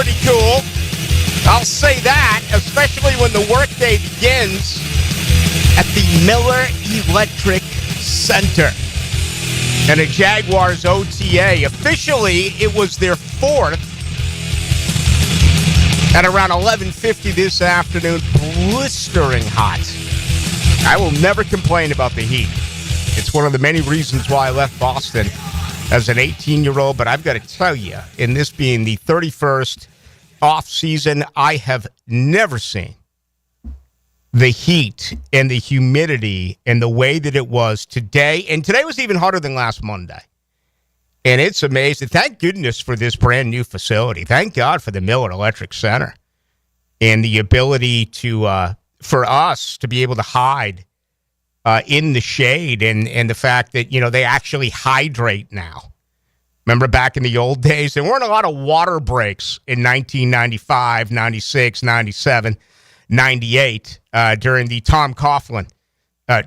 pretty cool. I'll say that, especially when the workday begins at the Miller Electric Center. And a Jaguars OTA. Officially, it was their fourth at around 11:50 this afternoon. Blistering hot. I will never complain about the heat. It's one of the many reasons why I left Boston as an 18-year-old. But I've got to tell you, in this being the 31st off season, I have never seen the heat and the humidity and the way that it was today. And today was even hotter than last Monday. And it's amazing. Thank goodness for this brand new facility. Thank God for the Miller Electric Center and the ability to for us to be able to hide in the shade and the fact that, they actually hydrate now. Remember back in the old days, there weren't a lot of water breaks in 1995, 96, 97, 98 during the Tom Coughlin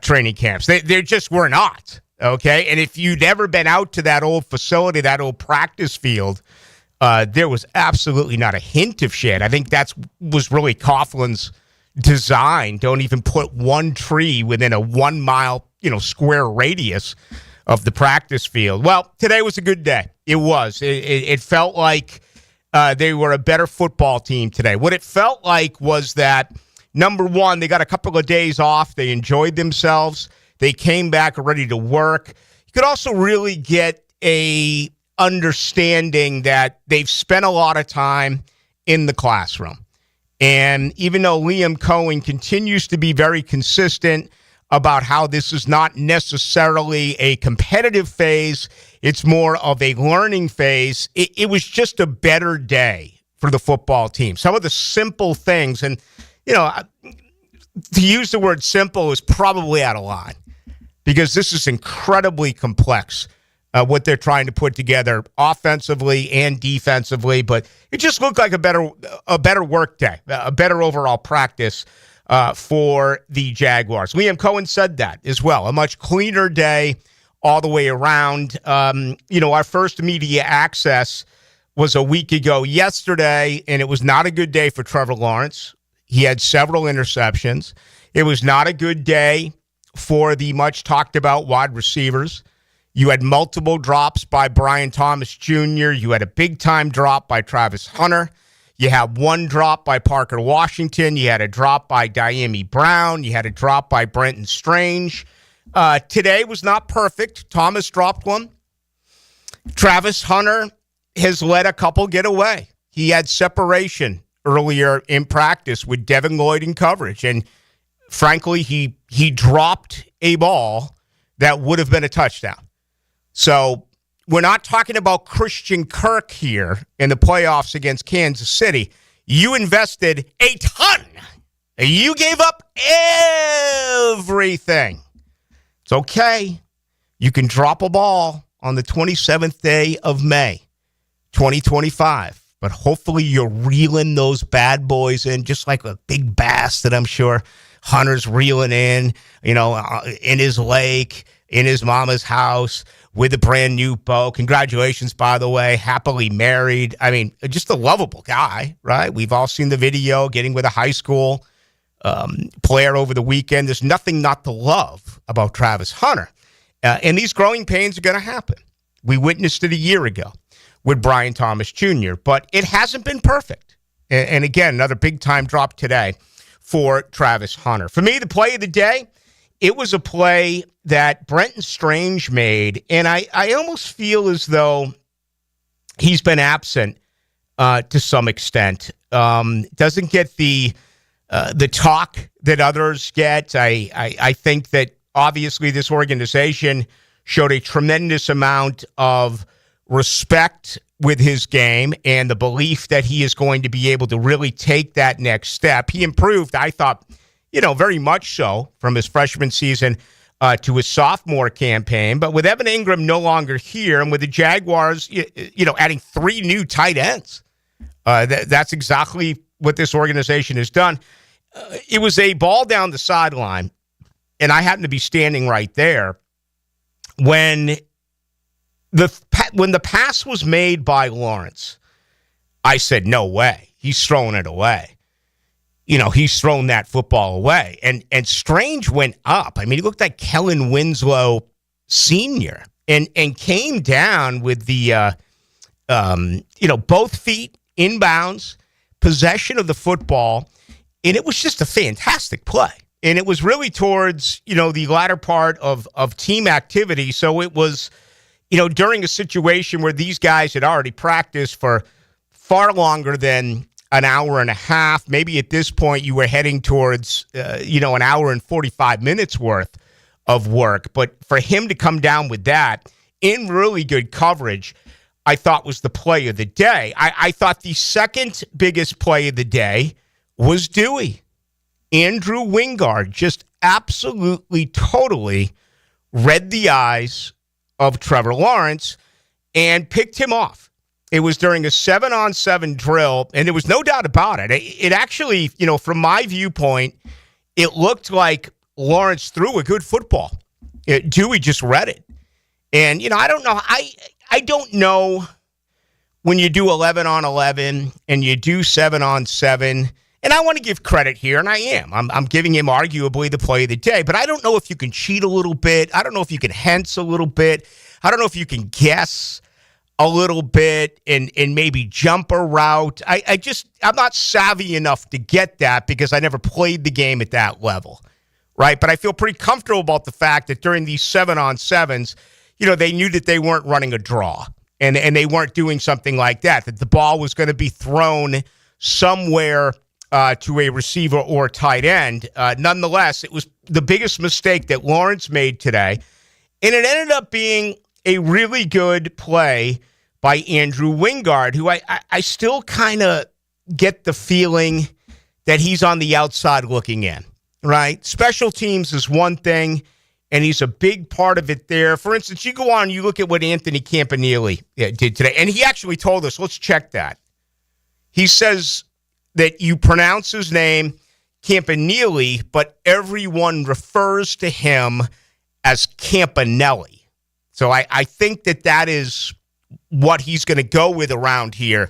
training camps. There just were not, okay? And if you'd ever been out to that old facility, that old practice field, there was absolutely not a hint of shade. I think that was really Coughlin's design. Don't even put one tree within a 1 mile, square radius of the practice field. Well, today was a good day. It was. It felt like they were a better football team today. What it felt like was that, number one, they got a couple of days off. They enjoyed themselves. They came back ready to work. You could also really get a understanding that they've spent a lot of time in the classroom. And even though Liam Cohen continues to be very consistent about how this is not necessarily a competitive phase, it's more of a learning phase, it was just a better day for the football team. Some of the simple things, and, to use the word simple is probably out of line because this is incredibly complex, what they're trying to put together offensively and defensively, but it just looked like a better work day, a better overall practice for the Jaguars. Liam Cohen said that as well. A much cleaner day all the way around. Our first media access was a week ago yesterday, and it was not a good day for Trevor Lawrence. He had several interceptions. It was not a good day for the much-talked-about wide receivers. You had multiple drops by Brian Thomas Jr. You had a big-time drop by Travis Hunter. You had one drop by Parker Washington. You had a drop by Diami Brown. You had a drop by Brenton Strange. Today was not perfect. Thomas dropped one. Travis Hunter has let a couple get away. He had separation earlier in practice with Devin Lloyd in coverage. And frankly, he dropped a ball that would have been a touchdown. So we're not talking about Christian Kirk here in the playoffs against Kansas City. You invested a ton. You gave up everything. It's okay. You can drop a ball on the 27th day of May, 2025. But hopefully you're reeling those bad boys in, just like a big bass that I'm sure Hunter's reeling in his lake, in his mama's house, with a brand new bow. Congratulations, by the way. Happily married. I mean, just a lovable guy, right? We've all seen the video getting with a high school player over the weekend. There's nothing not to love about Travis Hunter. And these growing pains are going to happen. We witnessed it a year ago with Brian Thomas Jr., but it hasn't been perfect. And again, another big-time drop today for Travis Hunter. For me, the play of the day, it was a play that Brenton Strange made, and I almost feel as though he's been absent to some extent. Doesn't get the talk that others get. I think that obviously this organization showed a tremendous amount of respect with his game and the belief that he is going to be able to really take that next step. He improved, I thought, very much so from his freshman season to his sophomore campaign. But with Evan Ingram no longer here and with the Jaguars, adding 3 new tight ends, that's exactly what this organization has done. It was a ball down the sideline, and I happened to be standing right there when the pass was made by Lawrence. I said, no way. He's throwing it away. He's thrown that football away. And Strange went up. I mean, he looked like Kellen Winslow Sr. and came down with the, both feet inbounds, possession of the football. And it was just a fantastic play. And it was really towards, the latter part of team activity. So it was, during a situation where these guys had already practiced for far longer than an hour and a half. Maybe at this point you were heading towards, an hour and 45 minutes worth of work. But for him to come down with that in really good coverage, I thought was the play of the day. I thought the second biggest play of the day was Dewey. Andrew Wingard just absolutely, totally read the eyes of Trevor Lawrence and picked him off. It was during a 7-on-7 drill, and there was no doubt about it. It actually, from my viewpoint, it looked like Lawrence threw a good football. Dewey just read it. And, I don't know. I don't know when you do 11-on-11 and you do 7-on-7. And I want to give credit here, and I am. I'm giving him arguably the play of the day. But I don't know if you can cheat a little bit. I don't know if you can hence a little bit. I don't know if you can guess a little bit and maybe jump a route. I'm not savvy enough to get that because I never played the game at that level, right? But I feel pretty comfortable about the fact that during these 7-on-7s, they knew that they weren't running a draw and they weren't doing something like that the ball was going to be thrown somewhere to a receiver or tight end. Nonetheless, it was the biggest mistake that Lawrence made today, and it ended up being a really good play by Andrew Wingard, who I still kind of get the feeling that he's on the outside looking in, right? Special teams is one thing, and he's a big part of it there. For instance, you go on and you look at what Anthony Campanile did today, and he actually told us, let's check that. He says that you pronounce his name Campanile, but everyone refers to him as Campanelli. So I think that is what he's going to go with around here,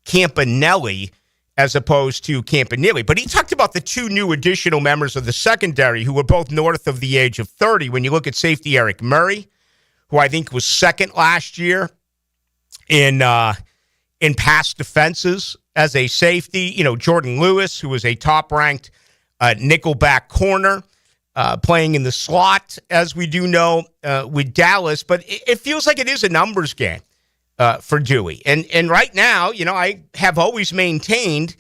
Campanelli, as opposed to Campanile. But he talked about the two new additional members of the secondary who were both north of the age of 30. When you look at safety Eric Murray, who I think was second last year in pass defenses as a safety. Jordan Lewis, who was a top-ranked nickelback corner, playing in the slot, as we do know, with Dallas. But it feels like it is a numbers game for Dewey. And right now, I have always maintained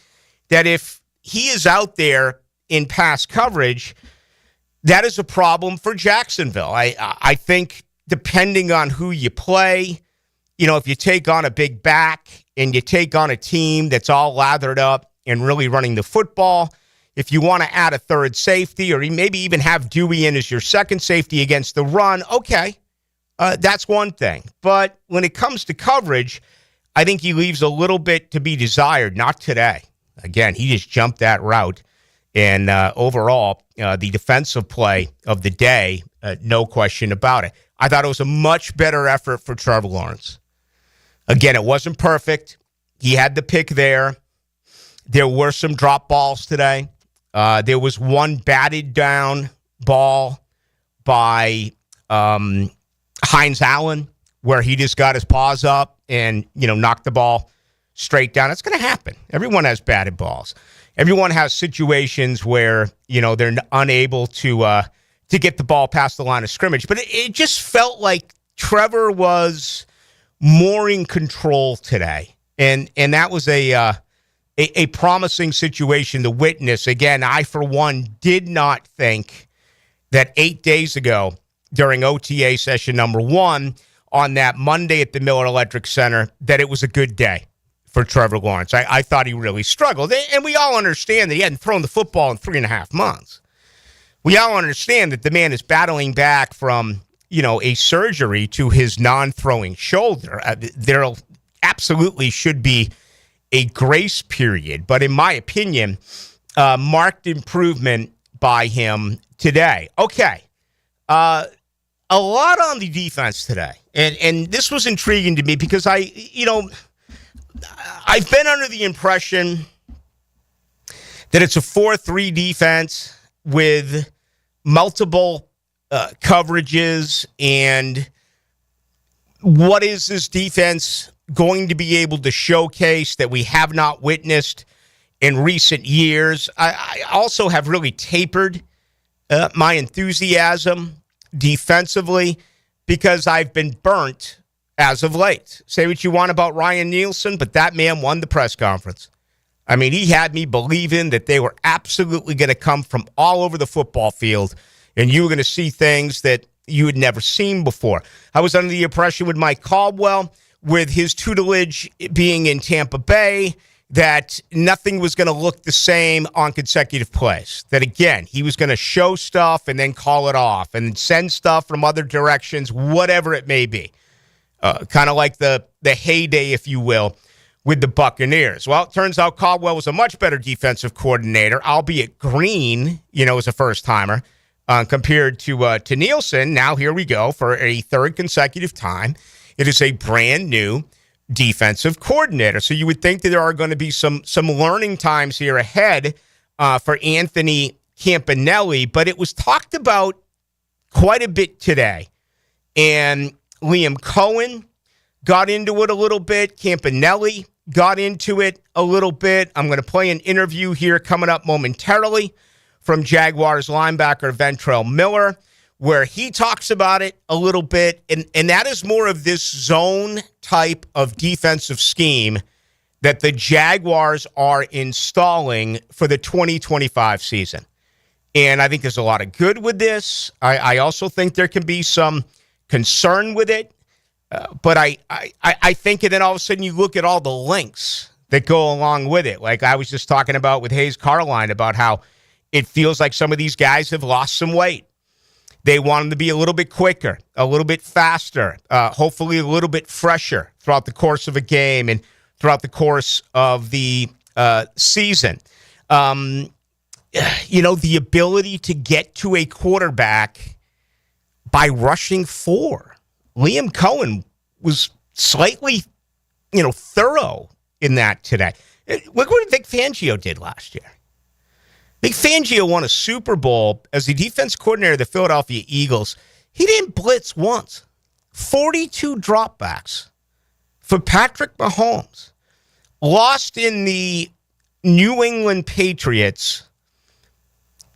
that if he is out there in pass coverage, that is a problem for Jacksonville. I think depending on who you play, if you take on a big back and you take on a team that's all lathered up and really running the football, if you want to add a third safety or maybe even have Dewey in as your second safety against the run, okay, that's one thing. But when it comes to coverage, I think he leaves a little bit to be desired. Not today. Again, he just jumped that route. And overall, the defensive play of the day, no question about it. I thought it was a much better effort for Trevor Lawrence. Again, it wasn't perfect. He had the pick there. There were some drop balls today. There was one batted down ball by Hines Allen where he just got his paws up and, knocked the ball straight down. It's going to happen. Everyone has batted balls. Everyone has situations where, they're unable to get the ball past the line of scrimmage. But it just felt like Trevor was more in control today. And that was a promising situation to witness. Again, I, for one, did not think that 8 days ago during OTA session number 1 on that Monday at the Miller Electric Center that it was a good day for Trevor Lawrence. I thought he really struggled. And we all understand that he hadn't thrown the football in 3.5 months. We all understand that the man is battling back from, a surgery to his non-throwing shoulder. There absolutely should be a grace period. But in my opinion, marked improvement by him today. Okay. A lot on the defense today. And this was intriguing to me because I I've been under the impression that it's a 4-3 defense with multiple coverages, and what is this defense going to be able to showcase that we have not witnessed in recent years? I also have really tapered my enthusiasm defensively because I've been burnt as of late. Say what you want about Ryan Nielsen, but that man won the press conference. I mean, he had me believing that they were absolutely going to come from all over the football field, and you were going to see things that you had never seen before. I was under the impression with Mike Caldwell, with his tutelage being in Tampa Bay, that nothing was going to look the same on consecutive plays. That, again, he was going to show stuff and then call it off and send stuff from other directions, whatever it may be. Kind of like the heyday, if you will, with the Buccaneers. Well, it turns out Caldwell was a much better defensive coordinator, albeit Green, was a first-timer compared to Nielsen. Now here we go for a third consecutive time. It is a brand-new defensive coordinator. So you would think that there are going to be some learning times here ahead for Anthony Campanelli, but it was talked about quite a bit today. And Liam Cohen got into it a little bit. Campanelli got into it a little bit. I'm going to play an interview here coming up momentarily from Jaguars linebacker Ventrell Miller, where he talks about it a little bit, and that is more of this zone type of defensive scheme that the Jaguars are installing for the 2025 season. And I think there's a lot of good with this. I also think there can be some concern with it, but I think, and then all of a sudden you look at all the links that go along with it. Like I was just talking about with Hayes Carline about how it feels like some of these guys have lost some weight. They want them to be a little bit quicker, a little bit faster, hopefully a little bit fresher throughout the course of a game and throughout the course of the season. The ability to get to a quarterback by rushing 4. Liam Cohen was slightly, thorough in that today. Look what Vic Fangio did last year. Vic Fangio won a Super Bowl as the defense coordinator of the Philadelphia Eagles. He didn't blitz once. 42 dropbacks for Patrick Mahomes. Lost in the New England Patriots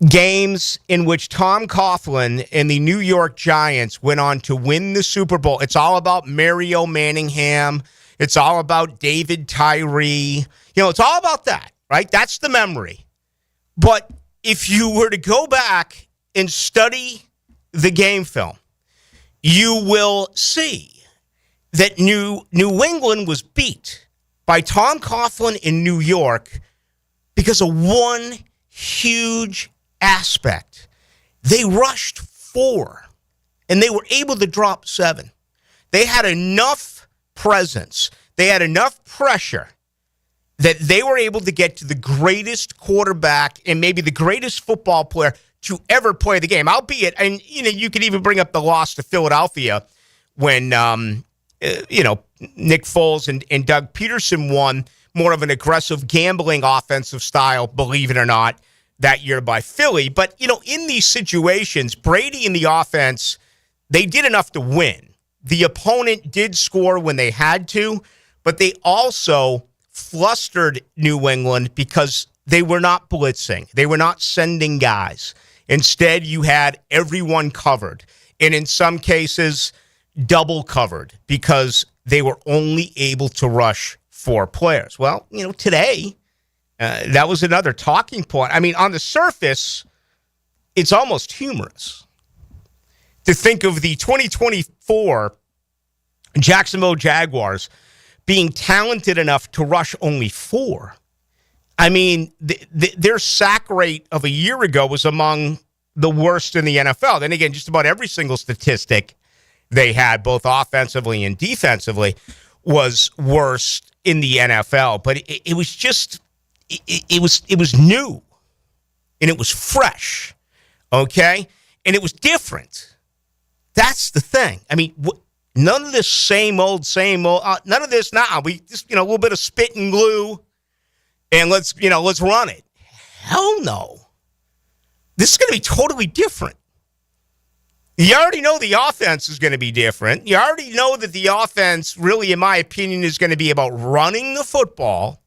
games in which Tom Coughlin and the New York Giants went on to win the Super Bowl. It's all about Mario Manningham. It's all about David Tyree. It's all about that, right? That's the memory. But if you were to go back and study the game film, you will see that New England was beat by Tom Coughlin in New York because of one huge aspect. They rushed 4, and they were able to drop 7. They had enough presence. They had enough pressure that they were able to get to the greatest quarterback and maybe the greatest football player to ever play the game. Albeit, and you could even bring up the loss to Philadelphia when Nick Foles and Doug Peterson won more of an aggressive gambling offensive style, believe it or not, that year by Philly. But in these situations, Brady and the offense, they did enough to win. The opponent did score when they had to, but they also flustered New England because they were not blitzing. They were not sending guys. Instead, you had everyone covered. And in some cases, double covered because they were only able to rush 4 players. Well, today, that was another talking point. I mean, on the surface, it's almost humorous to think of the 2024 Jacksonville Jaguars being talented enough to rush only 4. I mean, their sack rate of a year ago was among the worst in the NFL. Then again, just about every single statistic they had, both offensively and defensively, was worst in the NFL. But it was just, it was new, and it was fresh, okay? And it was different. That's the thing. I mean, None of this same old. None of this. Nah, we just a little bit of spit and glue, and let's run it. Hell no. This is going to be totally different. You already know the offense is going to be different. You already know that the offense, really, in my opinion, is going to be about running the football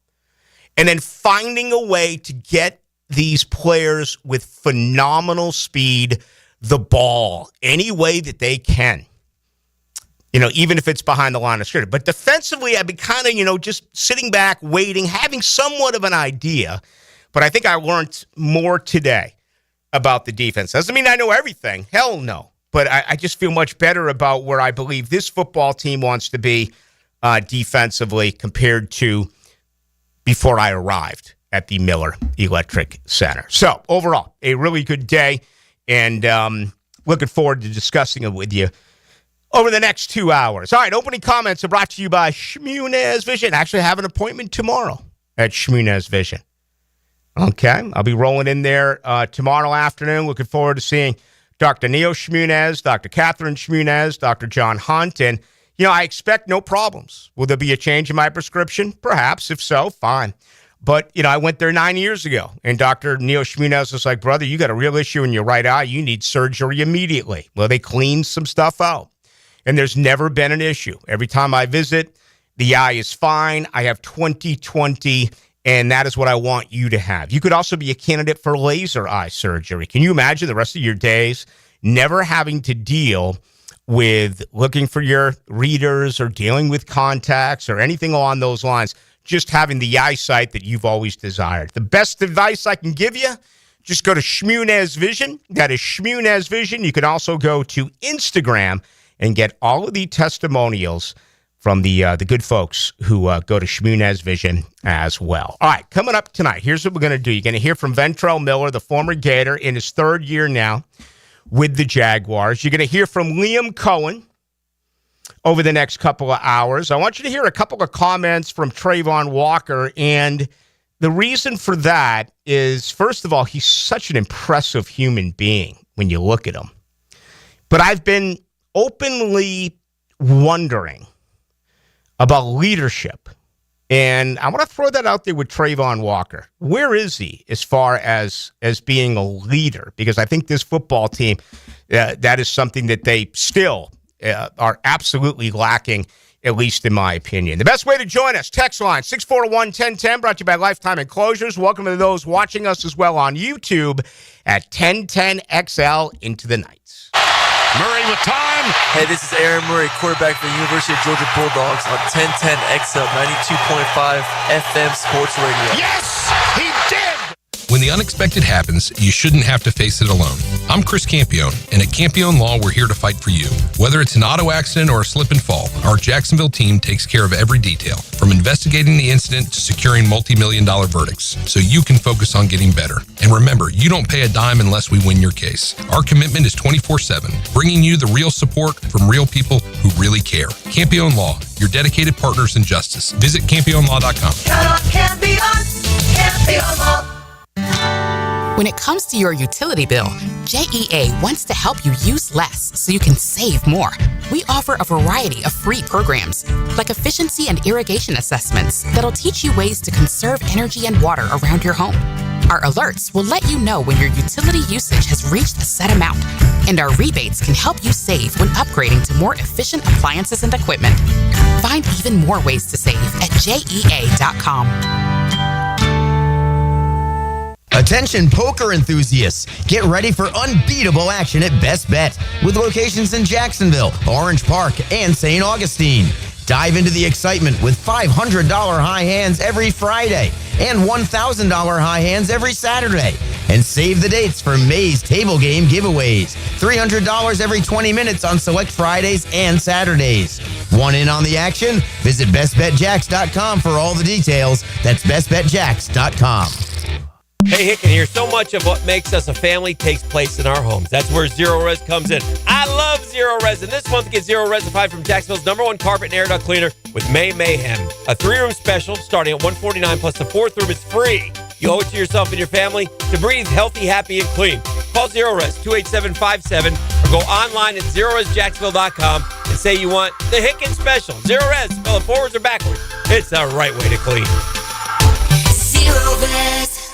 and then finding a way to get these players with phenomenal speed the ball any way that they can. Even if it's behind the line of scrimmage. But defensively, I've been kind of, just sitting back, waiting, having somewhat of an idea. But I think I learned more today about the defense. Doesn't mean I know everything. Hell no. But I just feel much better about where I believe this football team wants to be defensively compared to before I arrived at the Miller Electric Center. So, overall, a really good day, and looking forward to discussing it with you over the next 2 hours. All right, opening comments are brought to you by Shmunez Vision. Actually, I have an appointment tomorrow at Shmunez Vision. Okay, I'll be rolling in there tomorrow afternoon. Looking forward to seeing Dr. Neo Shmunez, Dr. Catherine Shmunez, Dr. John Hunt, and, I expect no problems. Will there be a change in my prescription? Perhaps. If so, fine. But, I went there 9 years ago, and Dr. Neo Shmunez was like, brother, you got a real issue in your right eye. You need surgery immediately. Well, they cleaned some stuff out. And there's never been an issue. Every time I visit, the eye is fine. I have 20/20, and that is what I want you to have. You could also be a candidate for laser eye surgery. Can you imagine the rest of your days never having to deal with looking for your readers or dealing with contacts or anything along those lines, just having the eyesight that you've always desired? The best advice I can give you, just go to Shmunez Vision. That is Shmunez Vision. You can also go to Instagram and get all of the testimonials from the good folks who go to Shmunez Vision as well. All right, coming up tonight, here's what we're going to do. You're going to hear from Ventrell Miller, the former Gator, in his third year now with the Jaguars. You're going to hear from Liam Cohen over the next couple of hours. I want you to hear a couple of comments from Trayvon Walker, and the reason for that is, first of all, he's such an impressive human being when you look at him. But I've been openly wondering about leadership. And I want to throw that out there with Trayvon Walker. Where is he as far as being a leader? Because I think this football team, that is something that they still are absolutely lacking, at least in my opinion. The best way to join us, text line 641-1010, brought to you by Lifetime Enclosures. Welcome to those watching us as well on YouTube at 1010XL into the night. Murray with time. Hey, this is Aaron Murray, quarterback for the University of Georgia Bulldogs on 1010XL 92.5 FM Sports Radio. Yes, he did. When the unexpected happens, you shouldn't have to face it alone. I'm Chris Campione, and at Campione Law, we're here to fight for you. Whether it's an auto accident or a slip and fall, our Jacksonville team takes care of every detail, from investigating the incident to securing multi-million-dollar verdicts, so you can focus on getting better. And remember, you don't pay a dime unless we win your case. Our commitment is 24/7, bringing you the real support from real people who really care. Campione Law, your dedicated partners in justice. Visit CampioneLaw.com. Count on Campione, Campione Law. When it comes to your utility bill, JEA wants to help you use less so you can save more. We offer a variety of free programs, like efficiency and irrigation assessments that'll teach you ways to conserve energy and water around your home. Our alerts will let you know when your utility usage has reached a set amount, and our rebates can help you save when upgrading to more efficient appliances and equipment. Find even more ways to save at JEA.com. Attention poker enthusiasts, get ready for unbeatable action at Best Bet with locations in Jacksonville, Orange Park, and St. Augustine. Dive into the excitement with $500 high hands every Friday and $1,000 high hands every Saturday. And save the dates for May's table game giveaways. $300 every 20 minutes on select Fridays and Saturdays. Want in on the action? Visit bestbetjacks.com for all the details. That's bestbetjacks.com. Hey, Hicken here. So much of what makes us a family takes place in our homes. That's where Zero Res comes in. I love Zero Res, and this month get Zero Resified from Jacksonville's #1 carpet and air duct cleaner with May Mayhem. A 3-room special starting at $149, plus the 4th room is free. You owe it to yourself and your family to breathe healthy, happy, and clean. Call Zero Res 28757 or go online at ZeroResJacksonville.com and say you want the Hicken Special. Zero res, spell it forwards or backwards. It's the right way to clean. Zero res.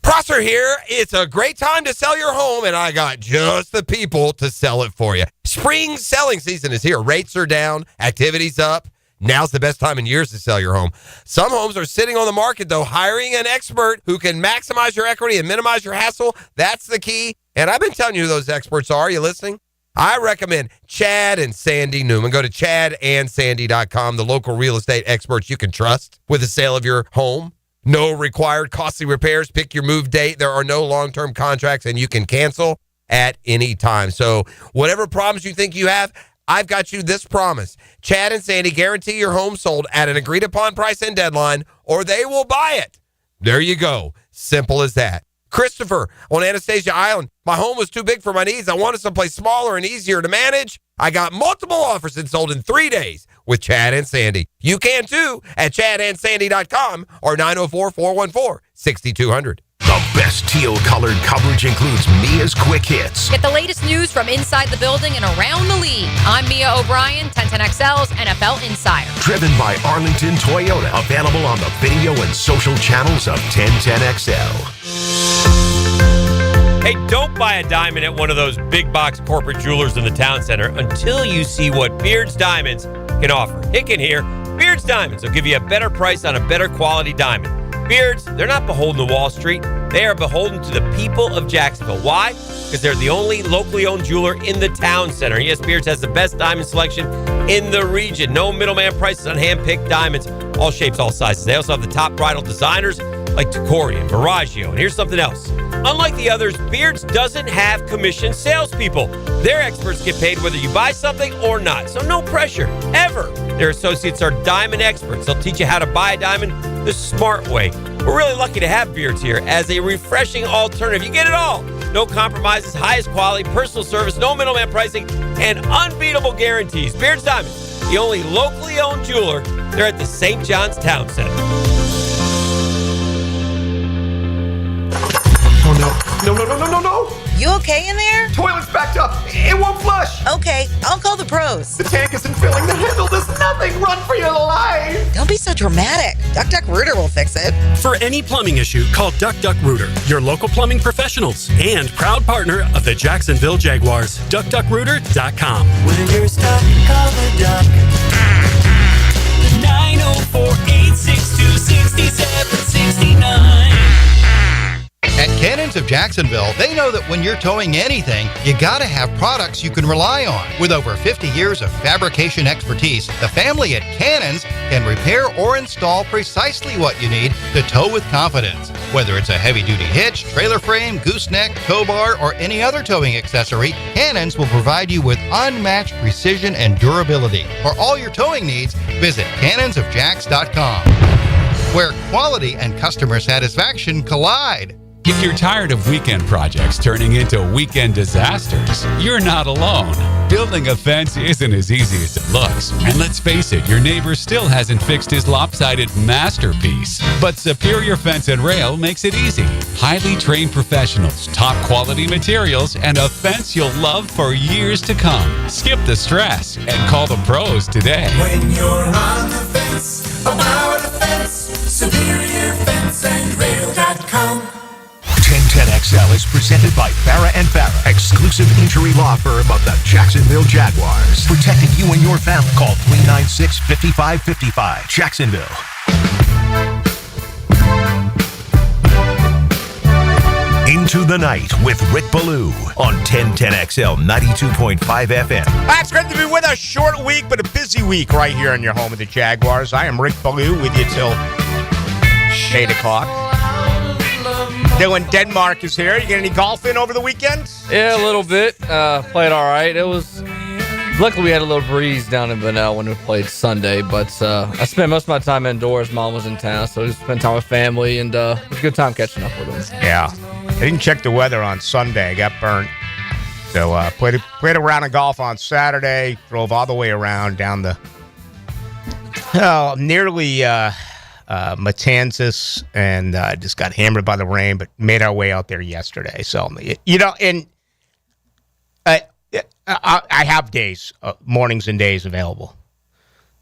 Prosser here. It's a great time to sell your home, and I got just the people to sell it for you. Spring selling season is here. Rates are down, activity's up. Now's the best time in years to sell your home. Some homes are sitting on the market, though. Hiring an expert who can maximize your equity and minimize your hassle, that's the key. And I've been telling you who those experts are. Are you listening? I recommend Chad and Sandy Newman. Go to chadandsandy.com, the local real estate experts you can trust with the sale of your home. No required costly repairs. Pick your move date. There are no long-term contracts, and you can cancel at any time. So whatever problems you think you have, I've got you this promise. Chad and Sandy guarantee your home sold at an agreed-upon price and deadline, or they will buy it. There you go. Simple as that. Christopher on Anastasia Island. My home was too big for my needs. I wanted someplace smaller and easier to manage. I got multiple offers and sold in 3 days with Chad and Sandy. You can too at chadandsandy.com or 904-414-6200. The best teal-colored coverage includes Mia's Quick Hits. Get the latest news from inside the building and around the league. I'm Mia O'Brien, 1010XL's NFL Insider. Driven by Arlington Toyota. Available on the video and social channels of 1010XL. Hey, don't buy a diamond at one of those big box corporate jewelers in the town center until you see what Beard's Diamonds can offer. Hicken here. Beard's Diamonds will give you a better price on a better quality diamond. Beards, they're not beholden to Wall Street. They are beholden to the people of Jacksonville. Why? Because they're the only locally owned jeweler in the town center. Yes, Beards has the best diamond selection in the region. No middleman prices on hand-picked diamonds. All shapes, all sizes. They also have the top bridal designers like Tacori and Viraggio. And here's something else. Unlike the others, Beards doesn't have commissioned salespeople. Their experts get paid whether you buy something or not. So no pressure, ever. Their associates are diamond experts. They'll teach you how to buy a diamond the smart way. We're really lucky to have Beards here as a refreshing alternative. You get it all. No compromises, highest quality, personal service, no middleman pricing, and unbeatable guarantees. Beards Diamonds, the only locally owned jeweler. They're at the St. John's Town Center. Oh, no. No. You okay in there? Toilet's backed up. It won't flush. Okay, I'll call the pros. The tank isn't filling. The handle does nothing. Run for your life. Don't be so dramatic. Duck Rooter will fix it. For any plumbing issue, call Duck Rooter, your local plumbing professionals, and proud partner of the Jacksonville Jaguars. DuckDuckRooter.com. When you're stuck, call the Duck. 904-862-6769. At Cannons of Jacksonville, they know that when you're towing anything, you gotta have products you can rely on. With over 50 years of fabrication expertise, the family at Cannons can repair or install precisely what you need to tow with confidence. Whether it's a heavy-duty hitch, trailer frame, gooseneck, tow bar, or any other towing accessory, Cannons will provide you with unmatched precision and durability. For all your towing needs, visit cannonsofjacks.com, where quality and customer satisfaction collide. If you're tired of weekend projects turning into weekend disasters, you're not alone. Building a fence isn't as easy as it looks. And let's face it, your neighbor still hasn't fixed his lopsided masterpiece. But Superior Fence and Rail makes it easy. Highly trained professionals, top quality materials, and a fence you'll love for years to come. Skip the stress and call the pros today. When you're on the fence, about the fence, SuperiorFenceandRail.com. 1010XL is presented by Farah & Farah, exclusive injury law firm of the Jacksonville Jaguars. Protecting you and your family. Call 396-5555. Jacksonville. Into the Night with Rick Ballou on 1010XL 92.5 FM. It's great to be with us. Short week, but a busy week right here in your home of the Jaguars. I am Rick Ballou with you till 8 o'clock. Dylan Denmark is here. You get any golf in over the weekend? Yeah, a little bit. Played all right. It was. Luckily, we had a little breeze down in Ventrell when we played Sunday, but I spent most of my time indoors. Mom was in town, so we spent time with family, and it was a good time catching up with them. Yeah. I didn't check the weather on Sunday. I got burnt. So played a round of golf on Saturday. Drove all the way around down the nearly Matanzas, and just got hammered by the rain, but made our way out there yesterday. So, and I have days, mornings and days available.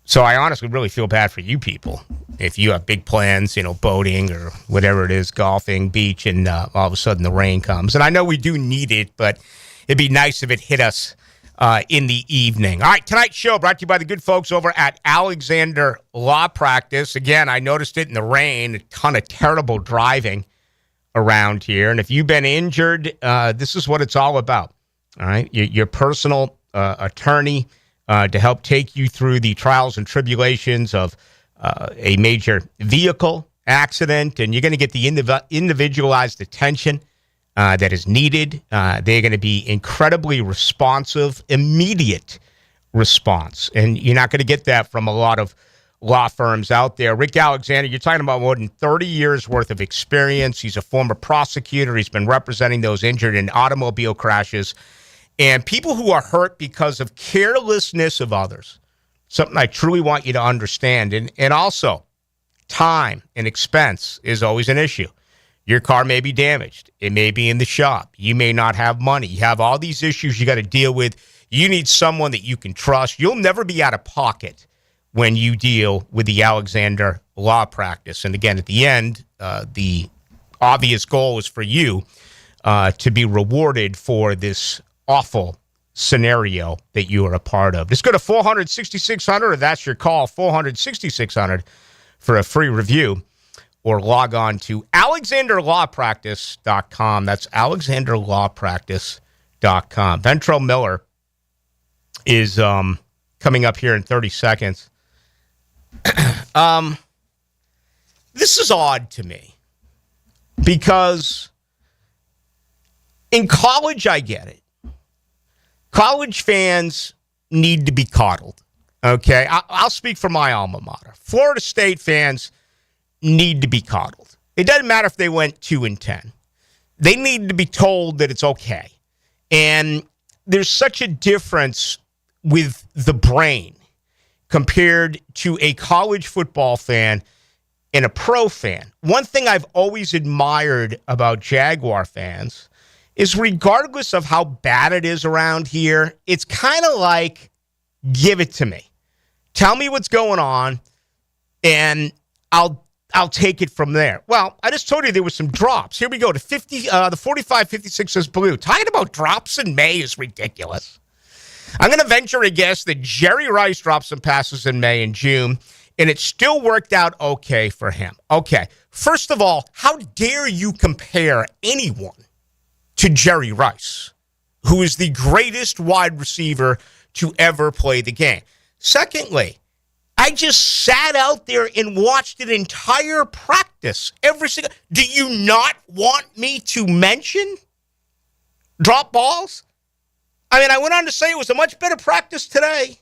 So I honestly really feel bad for you people. If you have big plans, boating or whatever it is, golfing, beach, and all of a sudden the rain comes. And I know we do need it, but it'd be nice if it hit us in the evening. All right, tonight's show brought to you by the good folks over at Alexander Law Practice. Again, I noticed it in the rain, a ton of terrible driving around here. And if you've been injured, this is what it's all about. All right, your personal attorney to help take you through the trials and tribulations of a major vehicle accident, and you're going to get the individualized attention that is needed. They're going to be incredibly responsive, immediate response, and you're not going to get that from a lot of law firms out there. Rick Alexander, you're talking about more than 30 years worth of experience. He's a former prosecutor. He's been representing those injured in automobile crashes and people who are hurt because of carelessness of others. Something I truly want you to understand. And also, time and expense is always an issue. Your car may be damaged. It may be in the shop. You may not have money. You have all these issues you got to deal with. You need someone that you can trust. You'll never be out of pocket when you deal with the Alexander Law Practice. And again, at the end, the obvious goal is for you to be rewarded for this awful scenario that you are a part of. Just go to 400-6600, or that's your call, 400-6600, for a free review, or log on to alexanderlawpractice.com. That's alexanderlawpractice.com. Ventrell Miller is coming up here in 30 seconds. This is odd to me because in college, I get it. College fans need to be coddled, okay? I'll speak for my alma mater. Florida State fans need to be coddled. It doesn't matter if they went 2-10. They need to be told that it's okay. And there's such a difference with the brain compared to a college football fan and a pro fan. One thing I've always admired about Jaguar fans is regardless of how bad it is around here, it's kind of like, give it to me. Tell me what's going on, and I'll take it from there. Well, I just told you there was some drops. Here we go. The 45-56 says Ballou. Talking about drops in May is ridiculous. I'm going to venture a guess that Jerry Rice dropped some passes in May and June, and it still worked out okay for him. Okay, first of all, how dare you compare anyone to Jerry Rice, who is the greatest wide receiver to ever play the game? Secondly, I just sat out there and watched an entire practice. Every single. Do you not want me to mention drop balls? I mean, I went on to say it was a much better practice today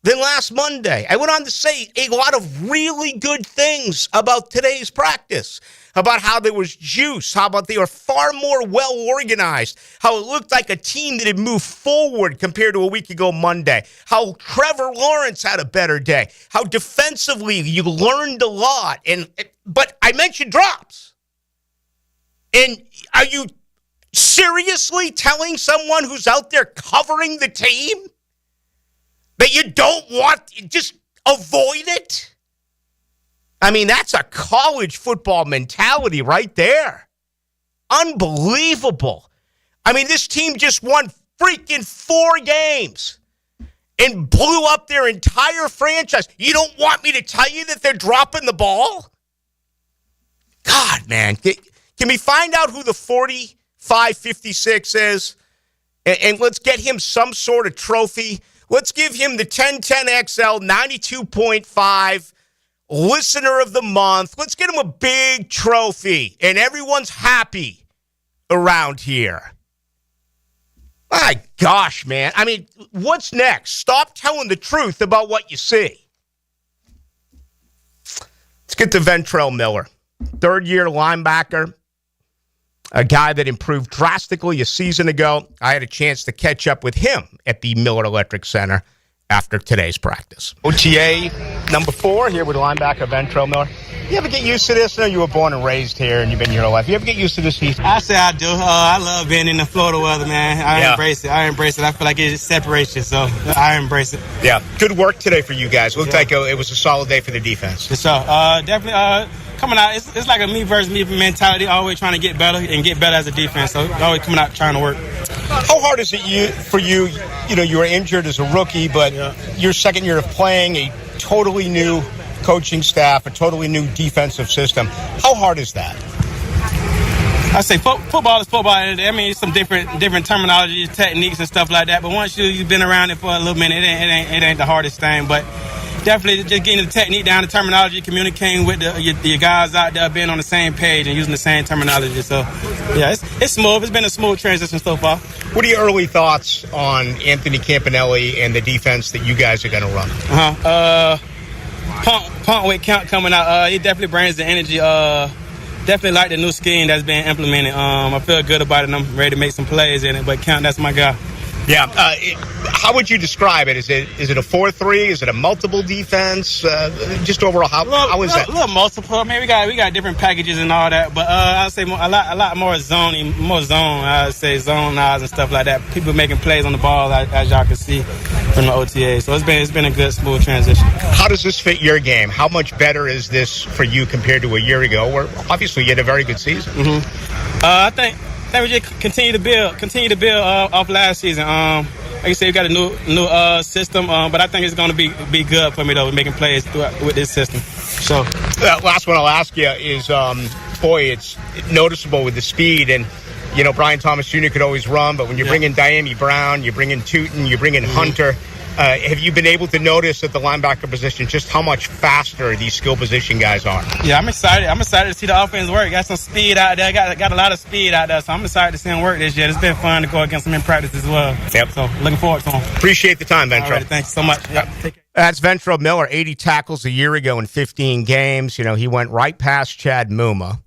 than last Monday. I went on to say a lot of really good things about today's practice, about how there was juice, how about they were far more well-organized, how it looked like a team that had moved forward compared to a week ago Monday, how Trevor Lawrence had a better day, how defensively you learned a lot. But I mentioned drops. And are you seriously telling someone who's out there covering the team that you don't want, just avoid it? I mean, that's a college football mentality right there. Unbelievable. I mean, this team just won freaking 4 games and blew up their entire franchise. You don't want me to tell you that they're dropping the ball? God, man. Can we find out who the 45-56 is? And let's get him some sort of trophy. Let's give him the 1010XL 92.5 Listener of the Month. Let's get him a big trophy, and everyone's happy around here. My gosh, man. I mean, what's next? Stop telling the truth about what you see. Let's get to Ventrell Miller, third-year linebacker, a guy that improved drastically a season ago. I had a chance to catch up with him at the Miller Electric Center after today's practice. OTA number 4 here with linebacker Ventrell Miller. You ever get used to this? I know you were born and raised here and you've been here your whole life. You ever get used to this heat? I say I do. I love being in the Florida weather, man. I embrace it. I feel like it separates you, so I embrace it. Yeah. Good work today for you guys. Looked like it was a solid day for the defense. So, definitely coming out, it's like a me versus me mentality, always trying to get better and get better as a defense. So, always coming out trying to work. How hard is it for you? You know, you were injured as a rookie, but your second year of playing, a totally new coaching staff, a totally new defensive system. How hard is that? I say football is football. I mean, it's some different terminology, techniques, and stuff like that. But once you've been around it for a little minute, it ain't the hardest thing. But definitely just getting the technique down, the terminology, communicating with your guys out there, being on the same page and using the same terminology. So, yeah, it's smooth. It's been a smooth transition so far. What are your early thoughts on Anthony Campanelli and the defense that you guys are going to run? Punt with Count coming out. He definitely brings the energy. Definitely like the new scheme that's been implemented. I feel good about it, and I'm ready to make some plays in it. But Count, that's my guy. Yeah. How would you describe it? Is it a 4-3? Is it a multiple defense? Just overall, how is that? A little multiple. I mean, we got different packages and all that, but I'd say a lot more zone. I'd say zone eyes and stuff like that. People making plays on the ball, as y'all can see from the OTA. So it's been a good, smooth transition. How does this fit your game? How much better is this for you compared to a year ago, where obviously you had a very good season? Mm-hmm. I think we just continue to build off last season. Like you said, we got a new system, but I think it's going to be good for me though, making plays with this system. So, last one I'll ask you is, it's noticeable with the speed, and you know Brian Thomas Jr. could always run, but when you bring in Diami Brown, you bring in Tootin, you bring in Hunter. Have you been able to notice at the linebacker position just how much faster these skill position guys are? Yeah, I'm excited. I'm excited to see the offense work. Got some speed out there. Got a lot of speed out there. So I'm excited to see them work this year. It's been fun to go against them in practice as well. Yep. So looking forward to them. Appreciate the time, Ventrell. Right, thanks so much. Yep. Take care. That's Ventrell Miller, 80 tackles a year ago in 15 games. You know, he went right past Chad Muma.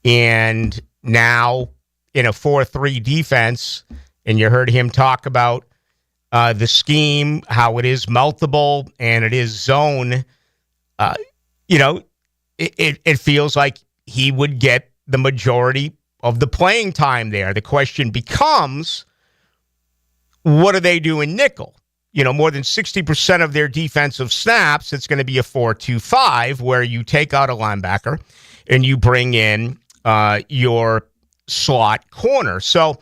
And now in a 4-3 defense, and you heard him talk about the scheme, how it is multiple and it is zone, it feels like he would get the majority of the playing time there. The question becomes, what do they do in nickel? You know, more than 60% of their defensive snaps, it's going to be a 4-2-5 where you take out a linebacker and you bring in your slot corner. So,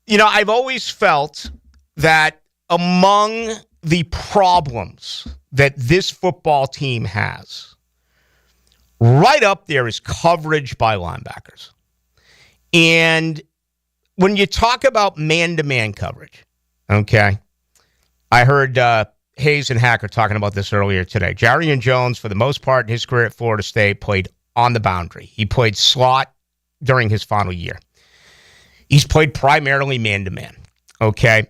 you know, I've always felt that among the problems that this football team has, right up there is coverage by linebackers. And when you talk about man-to-man coverage, okay, I heard Hayes and Hacker talking about this earlier today. Jarian Jones, for the most part in his career at Florida State, played on the boundary. He played slot during his final year. He's played primarily man-to-man, okay?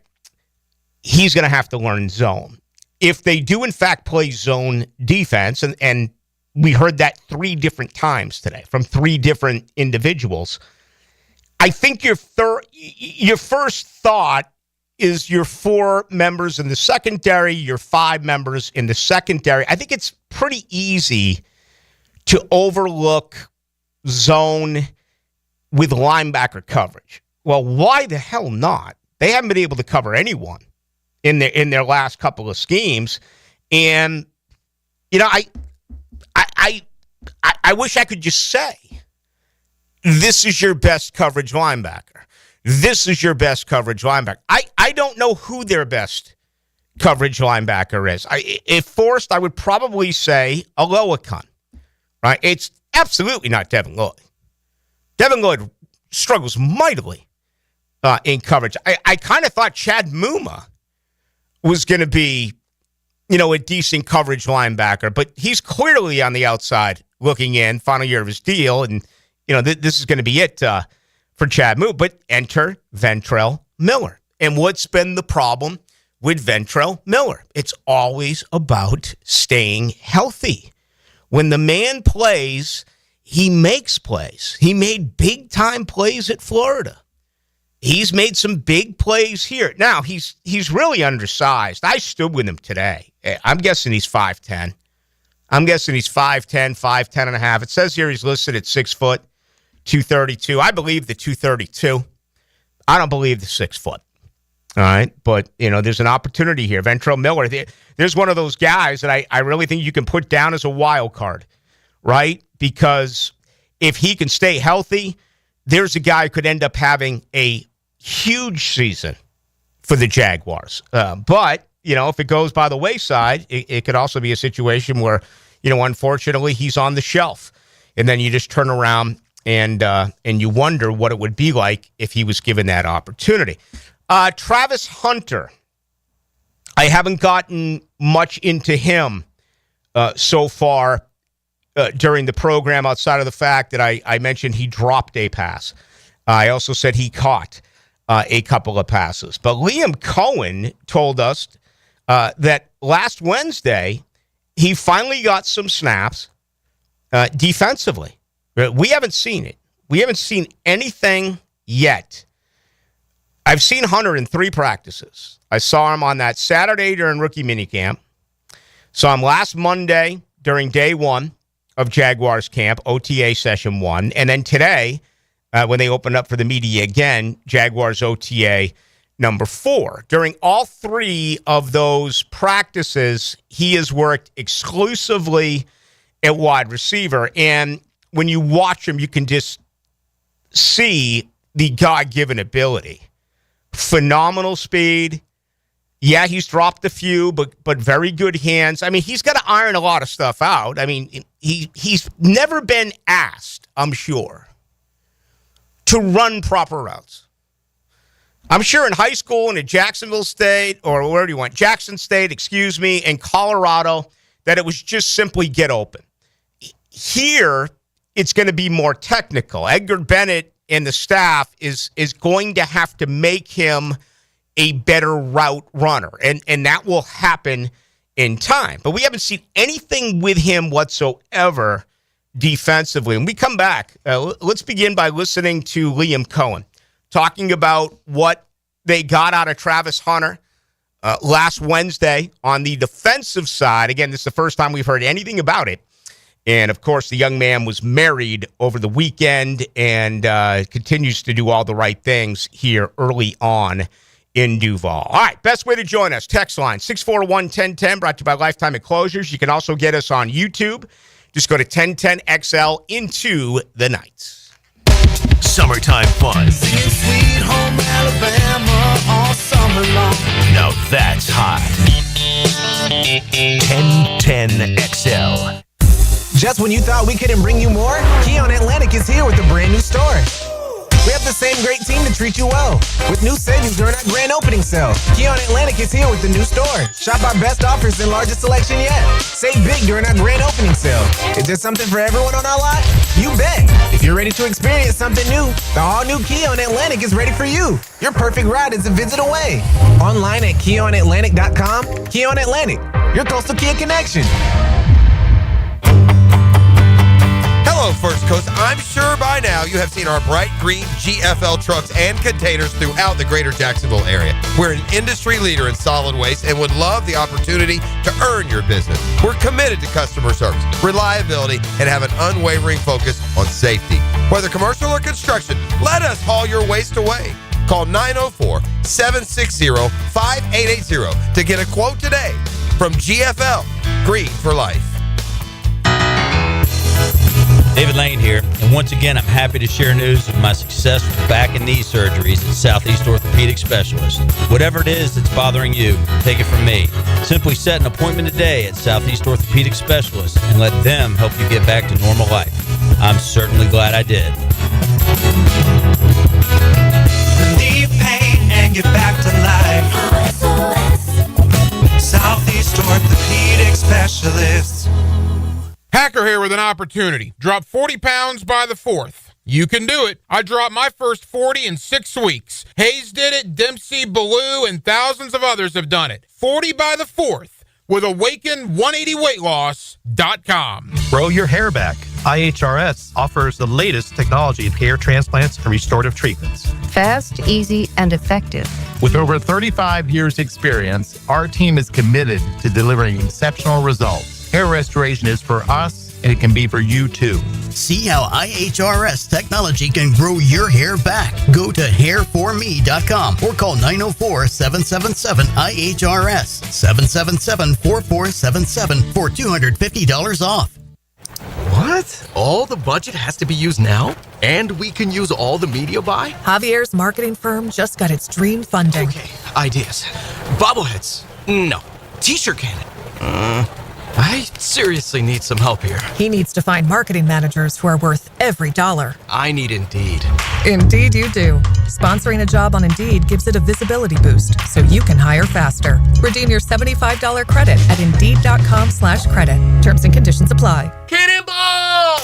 He's going to have to learn zone. If they do, in fact, play zone defense, and we heard that 3 different times today from 3 different individuals, I think your first thought is your 4 members in the secondary, your 5 members in the secondary. I think it's pretty easy to overlook zone with linebacker coverage. Well, why the hell not? They haven't been able to cover anyone in their last couple of schemes. And, you know, I wish I could just say, this is your best coverage linebacker. This is your best coverage linebacker. I don't know who their best coverage linebacker is. If forced, I would probably say Aloakun, right? It's absolutely not Devin Lloyd. Devin Lloyd struggles mightily in coverage. I kind of thought Chad Muma was going to be, you know, a decent coverage linebacker, but he's clearly on the outside looking in, final year of his deal, and, you know, this is going to be it for Chad Muma. But enter Ventrell Miller. And what's been the problem with Ventrell Miller? It's always about staying healthy. When the man plays, he makes plays. He made big-time plays at Florida. He's made some big plays here. Now, he's really undersized. I stood with him today. I'm guessing he's 5'10", I'm guessing he's 5'10", 5'10 and a half. It says here he's listed at 6 foot, 232. I believe the 232. I don't believe the 6 foot. All right. But, there's an opportunity here. Ventrell Miller, there's one of those guys that I really think you can put down as a wild card, right? Because if he can stay healthy, there's a guy who could end up having a huge season for the Jaguars. But, if it goes by the wayside, it could also be a situation where, unfortunately, he's on the shelf. And then you just turn around and you wonder what it would be like if he was given that opportunity. Travis Hunter, I haven't gotten much into him so far during the program, outside of the fact that I mentioned he dropped a pass. I also said he caught a couple of passes. But Liam Cohen told us that last Wednesday, he finally got some snaps defensively. We haven't seen it. We haven't seen anything yet. I've seen Hunter in 3 practices. I saw him on that Saturday during rookie minicamp. Saw him last Monday during day 1 of Jaguars camp, OTA session 1. And then today, when they opened up for the media again, Jaguars OTA number 4. During all 3 of those practices, he has worked exclusively at wide receiver. And when you watch him, you can just see the God-given ability. Phenomenal speed. Yeah, he's dropped a few, but very good hands. I mean, he's got to iron a lot of stuff out. I mean, he's never been asked, I'm sure, to run proper routes. I'm sure in high school and at Jacksonville State, or where do you want? Jackson State, and Colorado, that it was just simply get open. Here, it's going to be more technical. Edgar Bennett and the staff is going to have to make him a better route runner, and that will happen in time. But we haven't seen anything with him whatsoever defensively. And we come back, let's begin by listening to Liam Cohen talking about what they got out of Travis Hunter last Wednesday on the defensive side. Again, this is the first time we've heard anything about it. And, of course, the young man was married over the weekend and continues to do all the right things here early on in Duval. All right, best way to join us, text line 641-1010, brought to you by Lifetime Enclosures. You can also get us on YouTube. Just go to 1010XL into the night. Summertime fun. Sweet home Alabama all summer long. Now that's hot. 1010XL. Just when you thought we couldn't bring you more, Keon Atlantic is here with a brand new store. We have the same great team to treat you well, with new savings during our grand opening sale. Keon Atlantic is here with the new store. Shop our best offers and largest selection yet. Save big during our grand opening sale. Is there something for everyone on our lot? You bet. If you're ready to experience something new, the all-new Keon Atlantic is ready for you. Your perfect ride is a visit away. Online at KeonAtlantic.com. Keon Atlantic, your coastal Kia connection. Hello, First Coast. I'm sure by now you have seen our bright green GFL trucks and containers throughout the greater Jacksonville area. We're an industry leader in solid waste and would love the opportunity to earn your business. We're committed to customer service, reliability, and have an unwavering focus on safety. Whether commercial or construction, let us haul your waste away. Call 904-760-5880 to get a quote today from GFL, Green for Life. David Lane here, and once again, I'm happy to share news of my success with back and knee surgeries at Southeast Orthopedic Specialists. Whatever it is that's bothering you, take it from me. Simply set an appointment today at Southeast Orthopedic Specialists and let them help you get back to normal life. I'm certainly glad I did. Relieve pain and get back to life. Southeast Orthopedic Specialists. Hacker here with an opportunity. Drop 40 pounds by the 4th. You can do it. I dropped my first 40 in 6 weeks. Hayes did it, Dempsey, Ballou, and thousands of others have done it. 40 by the 4th with Awaken180weightloss.com. Grow your hair back. IHRS offers the latest technology in hair transplants and restorative treatments. Fast, easy, and effective. With over 35 years experience, our team is committed to delivering exceptional results. Hair restoration is for us, and it can be for you too. See how IHRS technology can grow your hair back. Go to hairforme.com or call 904-777-IHRS, 777-4477 for $250 off. What? All the budget has to be used now? And we can use all the media buy? Javier's marketing firm just got its dream funding. Okay, ideas. Bobbleheads. No. T-shirt cannon. I seriously need some help here. He needs to find marketing managers who are worth every dollar. I need Indeed. Indeed you do. Sponsoring a job on Indeed gives it a visibility boost so you can hire faster. Redeem your $75 credit at Indeed.com/credit. Terms and conditions apply. Cannonball!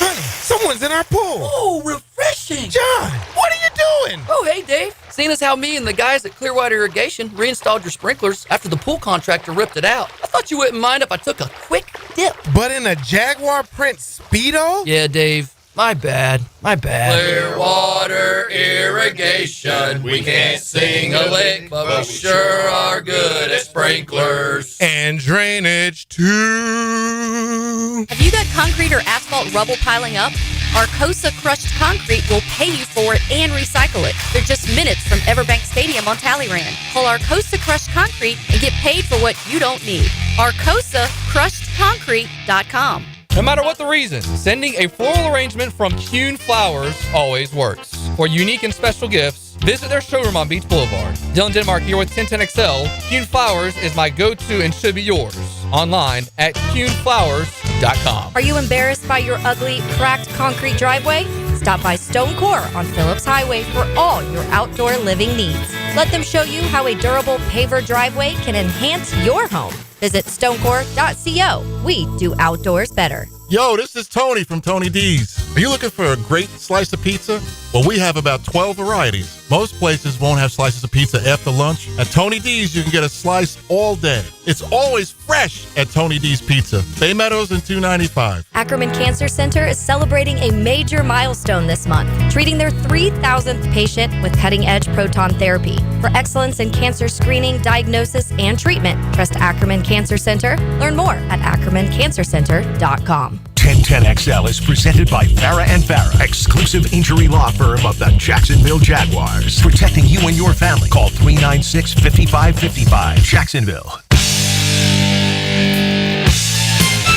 Honey, someone's in our pool. Oh, refreshing. John, what are you doing? Oh, hey, Dave. Seeing as how me and the guys at Clearwater Irrigation reinstalled your sprinklers after the pool contractor ripped it out, I thought you wouldn't mind if I took a quick dip. But in a Jaguar print Speedo? Yeah, Dave. My bad. Clearwater Irrigation. We can't sing a lick, but we sure are good at sprinklers. And drainage, too. Have you got concrete or asphalt rubble piling up? Arcosa Crushed Concrete will pay you for it and recycle it. They're just minutes from Everbank Stadium on Talleyrand. Call Arcosa Crushed Concrete and get paid for what you don't need. ArcosaCrushedConcrete.com. No matter what the reason, sending a floral arrangement from Kuhn Flowers always works. For unique and special gifts, visit their showroom on Beach Boulevard. Dylan Denmark here with 1010XL. Kuhn Flowers is my go-to and should be yours. Online at KuhnFlowers.com. Are you embarrassed by your ugly, cracked concrete driveway? Stop by Stone Core on Phillips Highway for all your outdoor living needs. Let them show you how a durable paver driveway can enhance your home. Visit stonecore.co. We do outdoors better. Yo, this is Tony from Tony D's. Are you looking for a great slice of pizza? Well, we have about 12 varieties. Most places won't have slices of pizza after lunch. At Tony D's, you can get a slice all day. It's always fresh at Tony D's Pizza. Bay Meadows and 295. Ackerman Cancer Center is celebrating a major milestone this month, treating their 3,000th patient with cutting-edge proton therapy. For excellence in cancer screening, diagnosis, and treatment, trust Ackerman Cancer Center. Learn more at ackermancancercenter.com. 1010XL is presented by Farah and Farah, exclusive injury law firm of the Jacksonville Jaguars. Protecting you and your family. Call 396-5555. Jacksonville.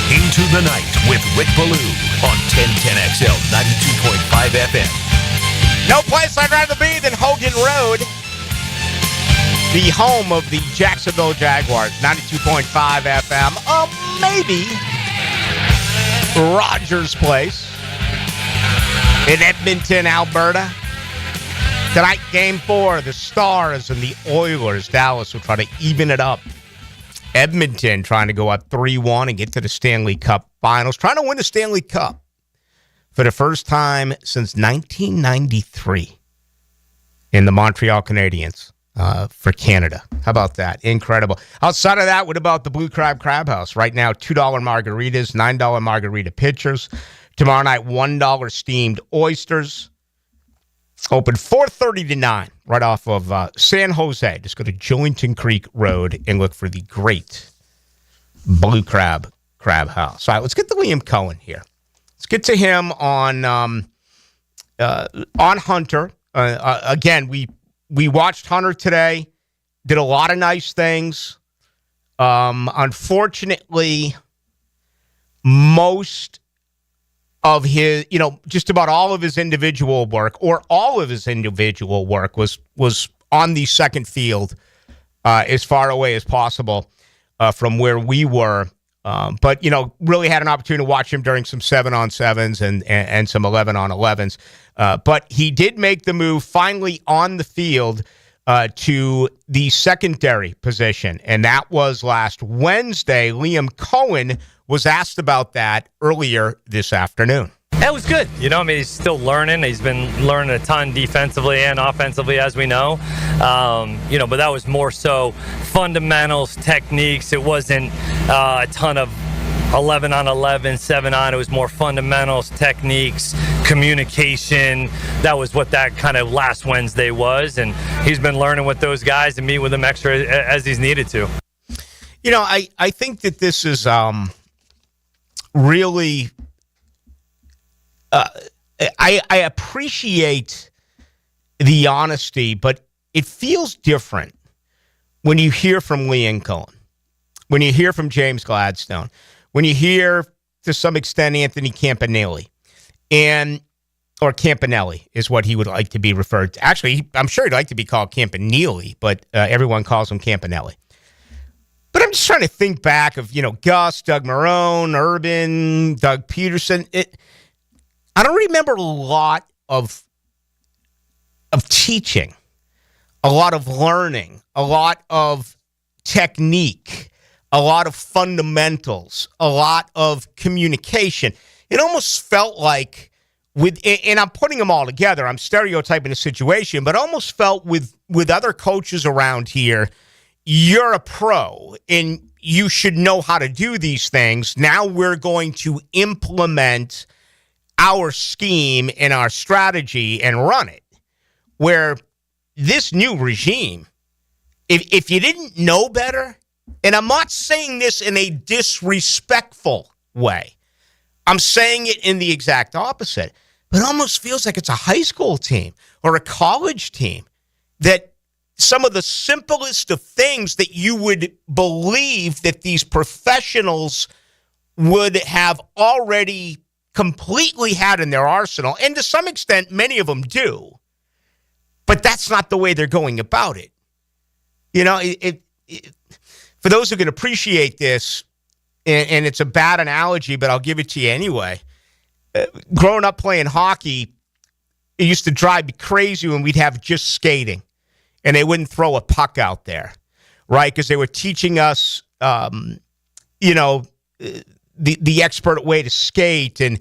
Into the Night with Rick Ballou on 1010XL 92.5 FM. No place I'd rather be than Hogan Road, the home of the Jacksonville Jaguars. 92.5 FM. Maybe Rogers Place in Edmonton, Alberta. Tonight, Game 4, the Stars and the Oilers. Dallas will try to even it up. Edmonton trying to go up 3-1 and get to the Stanley Cup Finals. Trying to win the Stanley Cup for the first time since 1993 in the Montreal Canadiens. For Canada. How about that? Incredible. Outside of that, what about the Blue Crab House? Right now, $2 margaritas, $9 margarita pitchers. Tomorrow night, $1 steamed oysters. Open 4:30 to 9, right off of San Jose. Just go to Jointon Creek Road and look for the great Blue Crab House. All right, let's get to Liam Cohen here. Let's get to him on Hunter. Again, we watched Hunter today, did a lot of nice things. Unfortunately, most of his, just about all of his individual work, or all of his individual work was on the second field, as far away as possible from where we were. But, really had an opportunity to watch him during some 7-on-7s and some 11-on-11s. But he did make the move finally on the field to the secondary position, and that was last Wednesday. Liam Cohen was asked about that earlier this afternoon. It was good. He's still learning. He's been learning a ton defensively and offensively, as we know. But that was more so fundamentals, techniques. It wasn't a ton of 11-on-11, 7-on. It was more fundamentals, techniques, communication. That was what that kind of last Wednesday was. And he's been learning with those guys and meet with them extra as he's needed to. I think that this is really. I appreciate the honesty, but it feels different when you hear from Lee and Cohen, when you hear from James Gladstone, when you hear, to some extent, Anthony Campanelli, or Campanelli is what he would like to be referred to. Actually, I'm sure he'd like to be called Campanelli, but everyone calls him Campanelli. But I'm just trying to think back of, Gus, Doug Marrone, Urban, Doug Peterson. I don't remember a lot of teaching, a lot of learning, a lot of technique, a lot of fundamentals, a lot of communication. It almost felt like and I'm putting them all together, I'm stereotyping the situation, but almost felt with other coaches around here, you're a pro and you should know how to do these things. Now we're going to implement our scheme and our strategy and run it. Where this new regime, if you didn't know better, and I'm not saying this in a disrespectful way, I'm saying it in the exact opposite, but it almost feels like it's a high school team or a college team, that some of the simplest of things that you would believe that these professionals would have already completely had in their arsenal, and to some extent, many of them do, but that's not the way they're going about it. For those who can appreciate this, and it's a bad analogy, but I'll give it to you anyway. Growing up playing hockey, it used to drive me crazy when we'd have just skating, and they wouldn't throw a puck out there, right? Because they were teaching us, the expert way to skate and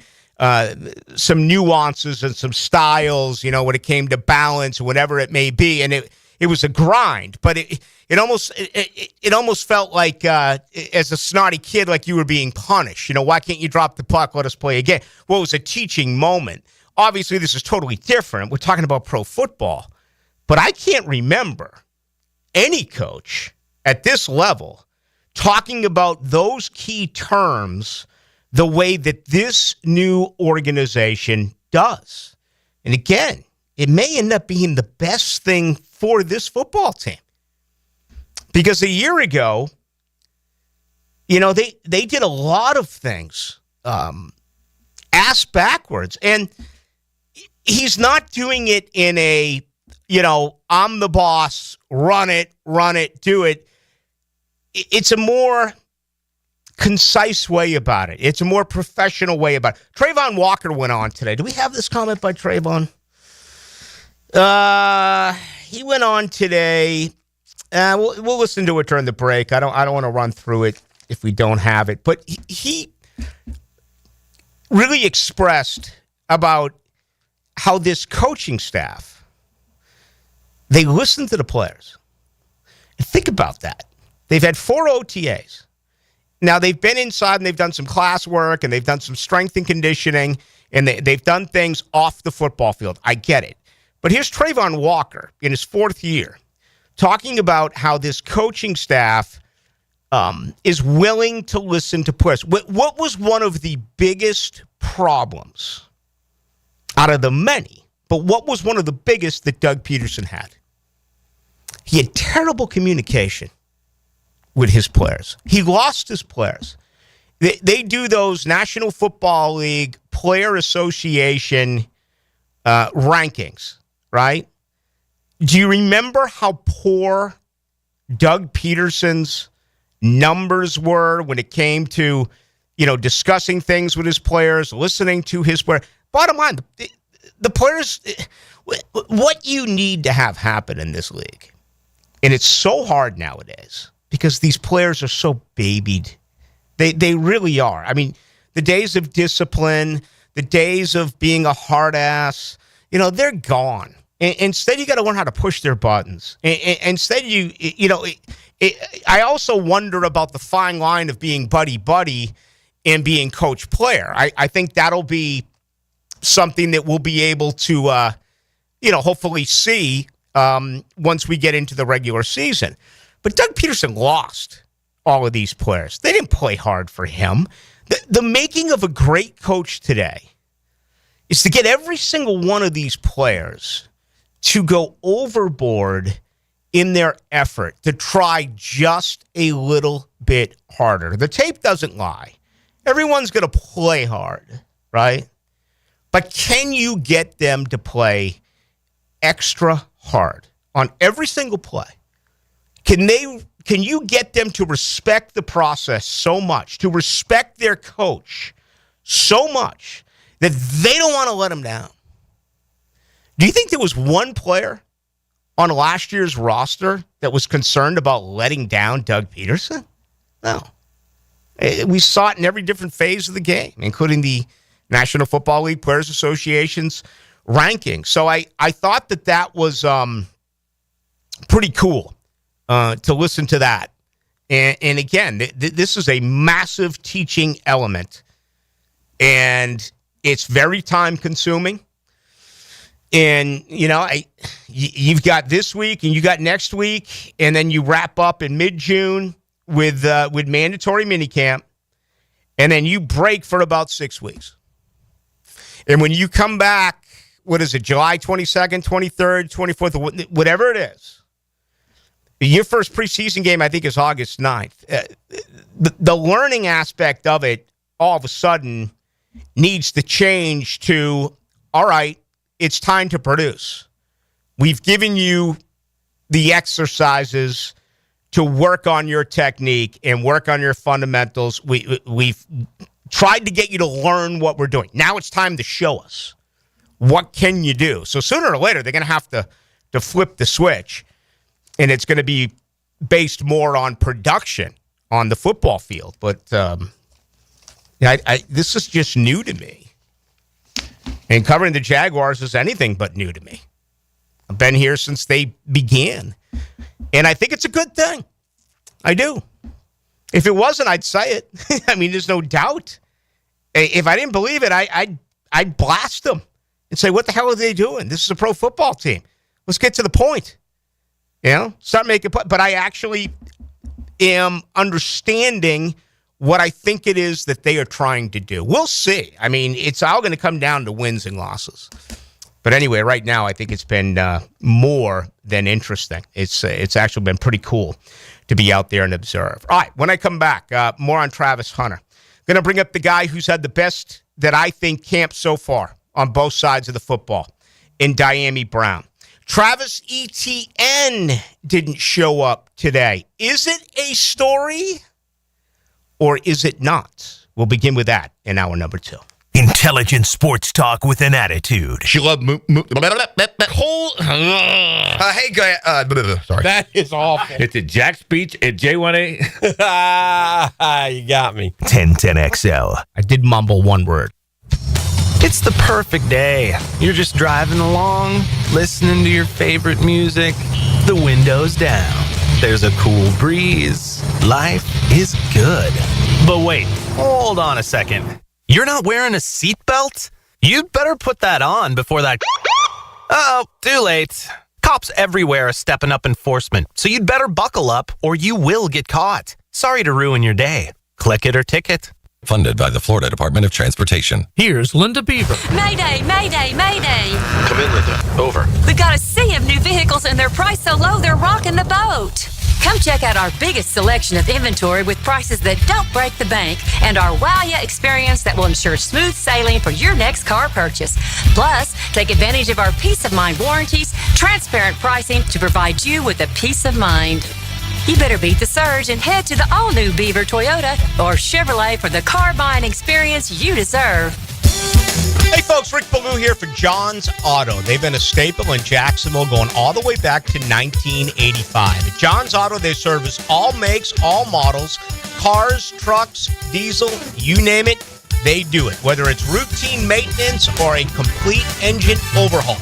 some nuances and some styles, when it came to balance or whatever it may be. And it was a grind, but it almost felt like, as a snotty kid, like you were being punished. Why can't you drop the puck? Let us play again. Well, it was a teaching moment. Obviously, this is totally different. We're talking about pro football, but I can't remember any coach at this level talking about those key terms the way that this new organization does. And again, it may end up being the best thing for this football team. Because a year ago, they did a lot of things ass backwards. And he's not doing it in a, I'm the boss, run it, do it. It's a more concise way about it. It's a more professional way about it. Trayvon Walker went on today. Do we have this comment by Trayvon? He went on today. We'll listen to it during the break. I don't want to run through it if we don't have it. But he really expressed about how this coaching staff, they listen to the players. And think about that. They've had 4 OTAs. Now, they've been inside and they've done some class work and they've done some strength and conditioning and they've done things off the football field. I get it. But here's Trayvon Walker in his 4th year talking about how this coaching staff is willing to listen to players. What was one of the biggest problems out of the many, but what was one of the biggest that Doug Peterson had? He had terrible communication with his players. He lost his players. They do those National Football League Player Association rankings, right? Do you remember how poor Doug Peterson's numbers were when it came to, discussing things with his players, listening to his players? Bottom line, the players, what you need to have happen in this league, and it's so hard nowadays because these players are so babied. They really are. I mean, the days of discipline, the days of being a hard ass, they're gone. Instead, you got to learn how to push their buttons. Instead, I also wonder about the fine line of being buddy-buddy and being coach-player. I think that'll be something that we'll be able to, hopefully see once we get into the regular season. But Doug Peterson lost all of these players. They didn't play hard for him. The making of a great coach today is to get every single one of these players to go overboard in their effort to try just a little bit harder. The tape doesn't lie. Everyone's going to play hard, right? But can you get them to play extra hard on every single play? Can you get them to respect the process so much, to respect their coach so much that they don't want to let him down? Do you think there was one player on last year's roster that was concerned about letting down Doug Peterson? No. We saw it in every different phase of the game, including the National Football League Players Association's ranking. So I thought that was pretty cool to listen to that. And again, this is a massive teaching element, and it's very time consuming. And, you've got this week and you got next week, and then you wrap up in mid-June with mandatory minicamp, and then you break for about 6 weeks. And when you come back, what is it, July 22nd, 23rd, 24th, whatever it is, your first preseason game, I think, is August 9th. The learning aspect of it, all of a sudden, needs to change to, all right, it's time to produce. We've given you the exercises to work on your technique and work on your fundamentals. We've tried to get you to learn what we're doing. Now it's time to show us. What can you do? So sooner or later, they're going to have to flip the switch, and it's going to be based more on production on the football field. But this is just new to me. And covering the Jaguars is anything but new to me. I've been here since they began. And I think it's a good thing. I do. If it wasn't, I'd say it. I mean, there's no doubt. If I didn't believe it, I'd blast them and say, what the hell are they doing? This is a pro football team. Let's get to the point. Start making – but I actually am understanding what I think it is that they are trying to do. We'll see. I mean, it's all going to come down to wins and losses. But anyway, right now, I think it's been more than interesting. It's actually been pretty cool to be out there and observe. All right, when I come back, more on Travis Hunter. Going to bring up the guy who's had the best, that I think, camp so far on both sides of the football, in Diami Brown. Travis Etienne didn't show up today. Is it a story or is it not? We'll begin with that in hour number 2. Intelligent sports talk with an attitude. Hey, guy. Sorry. That is awful. It's a Jack speech at J1A. You got me. 1010XL. I did mumble one word. It's the perfect day. You're just driving along, listening to your favorite music, the windows down. There's a cool breeze. Life is good. But wait, hold on a second. You're not wearing a seatbelt? You'd better put that on before that... Uh-oh, too late. Cops everywhere are stepping up enforcement, so you'd better buckle up or you will get caught. Sorry to ruin your day. Click it or ticket. Funded by the Florida Department of Transportation. Here's Linda Beaver. Mayday, mayday, mayday. Come in, Linda. Over. We got a sea of new vehicles and they're priced so low they're rocking the boat. Come check out our biggest selection of inventory with prices that don't break the bank and our wow ya experience that will ensure smooth sailing for your next car purchase. Plus, take advantage of our peace of mind warranties, transparent pricing to provide you with a peace of mind. You better beat the surge and head to the all-new Beaver Toyota or Chevrolet for the car buying experience you deserve. Hey folks, Rick Ballou here for John's Auto. They've been a staple in Jacksonville going all the way back to 1985. At John's Auto, they service all makes, all models, cars, trucks, diesel, you name it, they do it. Whether it's routine maintenance or a complete engine overhaul.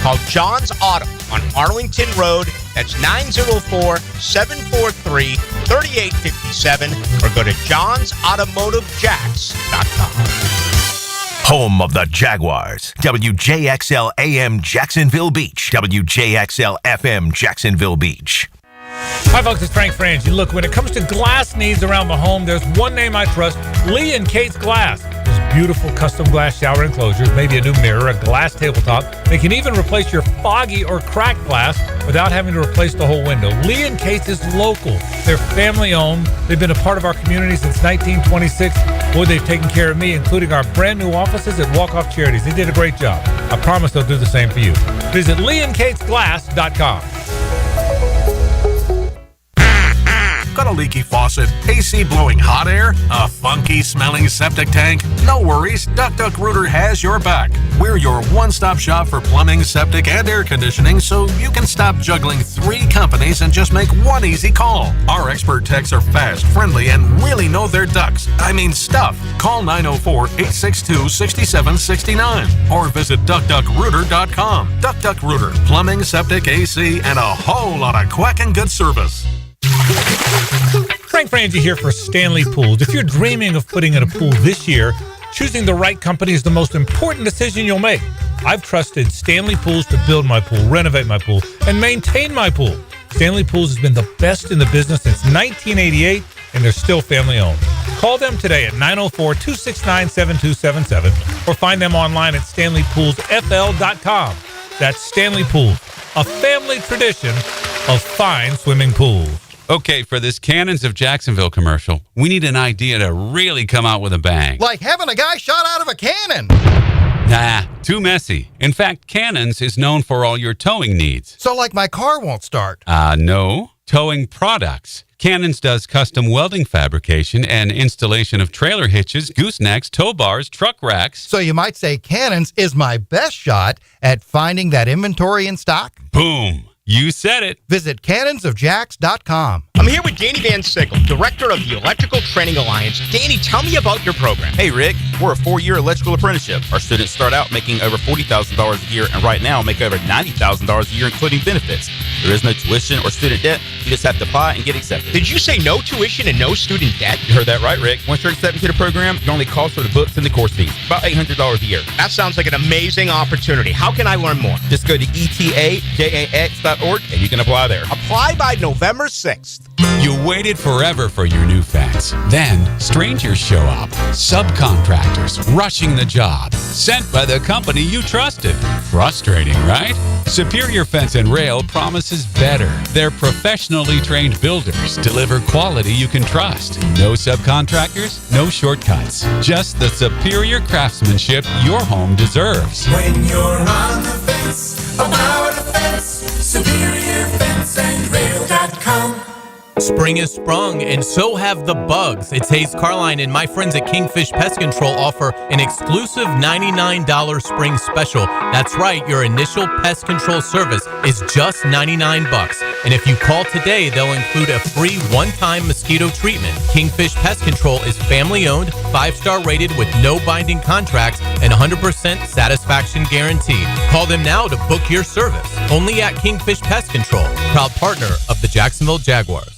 Call John's Auto on Arlington Road. That's 904-743-3857 or go to johnsautomotivejacks.com. Home of the Jaguars. WJXL AM Jacksonville Beach. WJXL FM Jacksonville Beach. Hi, folks. It's Frank Frangie. Look, when it comes to glass needs around the home, there's one name I trust, Lee and Kate's Glass. Those beautiful custom glass shower enclosures, maybe a new mirror, a glass tabletop. They can even replace your foggy or cracked glass without having to replace the whole window. Lee and Kate's is local. They're family-owned. They've been a part of our community since 1926. Boy, they've taken care of me, including our brand-new offices at Walk-Off Charities. They did a great job. I promise they'll do the same for you. Visit leeandkatesglass.com. Got a leaky faucet, AC blowing hot air, a funky smelling septic tank? No worries, Duck Rooter has your back. We're your one-stop shop for plumbing, septic, and air conditioning, so you can stop juggling 3 companies and just make one easy call. Our expert techs are fast, friendly, and really know their ducks. I mean stuff. Call 904-862-6769 or visit duckrooter.com. Duck Rooter, plumbing, septic, AC, and a whole lot of quacking good service. Frank Frangie here for Stanley Pools. If you're dreaming of putting in a pool this year, choosing the right company is the most important decision you'll make. I've trusted Stanley Pools to build my pool, renovate my pool, and maintain my pool. Stanley Pools has been the best in the business since 1988, and they're still family-owned. Call them today at 904-269-7277 or find them online at stanleypoolsfl.com. That's Stanley Pools, a family tradition of fine swimming pools. Okay, for this Cannons of Jacksonville commercial, we need an idea to really come out with a bang. Like having a guy shot out of a cannon. Nah, too messy. In fact, Cannons is known for all your towing needs. So like my car won't start. No. Towing products. Cannons does custom welding fabrication and installation of trailer hitches, goosenecks, tow bars, truck racks. So you might say Cannons is my best shot at finding that inventory in stock? Boom. You said it. Visit cannonsofjacks.com. I'm here with Danny Van Sickle, Director of the Electrical Training Alliance. Danny, tell me about your program. Hey, Rick. We're a 4-year electrical apprenticeship. Our students start out making over $40,000 a year, and right now make over $90,000 a year, including benefits. There is no tuition or student debt. You just have to apply and get accepted. Did you say no tuition and no student debt? You heard that right, Rick. Once you're accepted to the program, your only cost for the books and the course fees, about $800 a year. That sounds like an amazing opportunity. How can I learn more? Just go to etajax.org and you can apply there. Apply by November 6th. You waited forever for your new fence. Then, strangers show up. Subcontractors rushing the job. Sent by the company you trusted. Frustrating, right? Superior Fence and Rail promises better. They're professionally trained builders. Deliver quality you can trust. No subcontractors, no shortcuts. Just the superior craftsmanship your home deserves. When you're on the fence, about a fence, SuperiorFenceandRail.com. Spring has sprung, and so have the bugs. It's Hayes Carline and my friends at Kingfish Pest Control offer an exclusive $99 spring special. That's right, your initial pest control service is just $99. And if you call today, they'll include a free one-time mosquito treatment. Kingfish Pest Control is family-owned, 5-star rated with no binding contracts, and 100% satisfaction guarantee. Call them now to book your service. Only at Kingfish Pest Control, proud partner of the Jacksonville Jaguars.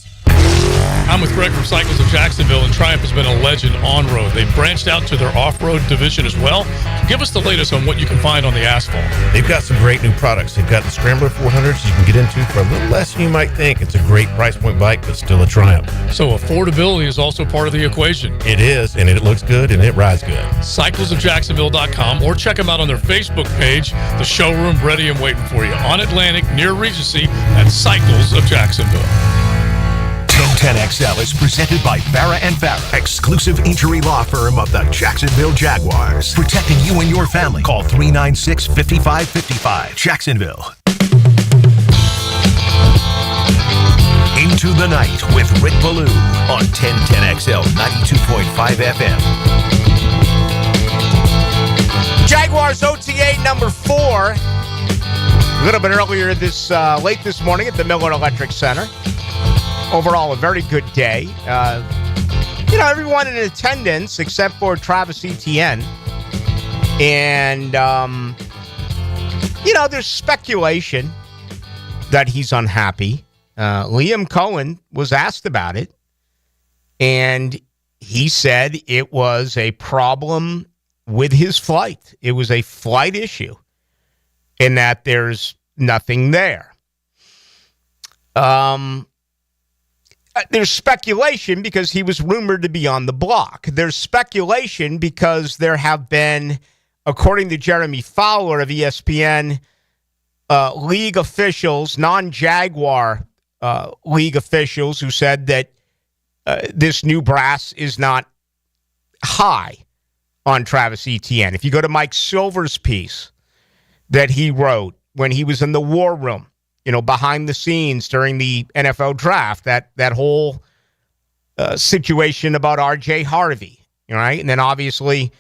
I'm with Greg from Cycles of Jacksonville, and Triumph has been a legend on-road. They've branched out to their off-road division as well. Give us the latest on what you can find on the asphalt. They've got some great new products. They've got the Scrambler 400s you can get into for a little less than you might think. It's a great price point bike, but still a Triumph. So affordability is also part of the equation. It is, and it looks good, and it rides good. CyclesofJacksonville.com, or check them out on their Facebook page, the showroom ready and waiting for you on Atlantic near Regency at Cycles of Jacksonville. 1010XL is presented by Farah & Farah, exclusive injury law firm of the Jacksonville Jaguars. Protecting you and your family. Call 396-5555. Jacksonville. Into the Night with Rick Ballou on 1010XL 92.5 FM. Jaguars OTA number 4. A little bit earlier late this morning at the Miller Electric Center. Overall, a very good day. Everyone in attendance except for Travis Etienne. And, there's speculation that he's unhappy. Liam Cohen was asked about it, and he said it was a problem with his flight. It was a flight issue, and that there's nothing there. There's speculation because he was rumored to be on the block. There's speculation because there have been, according to Jeremy Fowler of ESPN, league officials, non-Jaguar league officials, who said that this new brass is not high on Travis Etienne. If you go to Mike Silver's piece that he wrote when he was in the war room, behind the scenes during the NFL draft, that whole situation about R.J. Harvey, right? And then obviously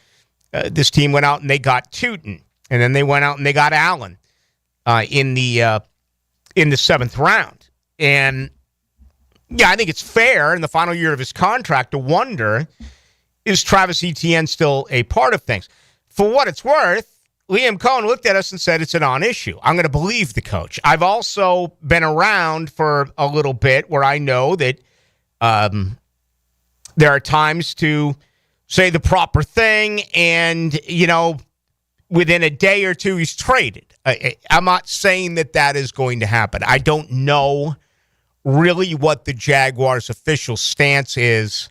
this team went out and they got Tootin, and then they went out and they got Allen in the 7th round. And yeah, I think it's fair in the final year of his contract to wonder, is Travis Etienne still a part of things? For what it's worth, Liam Cohen looked at us and said it's a non-issue. I'm going to believe the coach. I've also been around for a little bit where I know that there are times to say the proper thing and, within a day or two he's traded. I'm not saying that is going to happen. I don't know really what the Jaguars' official stance is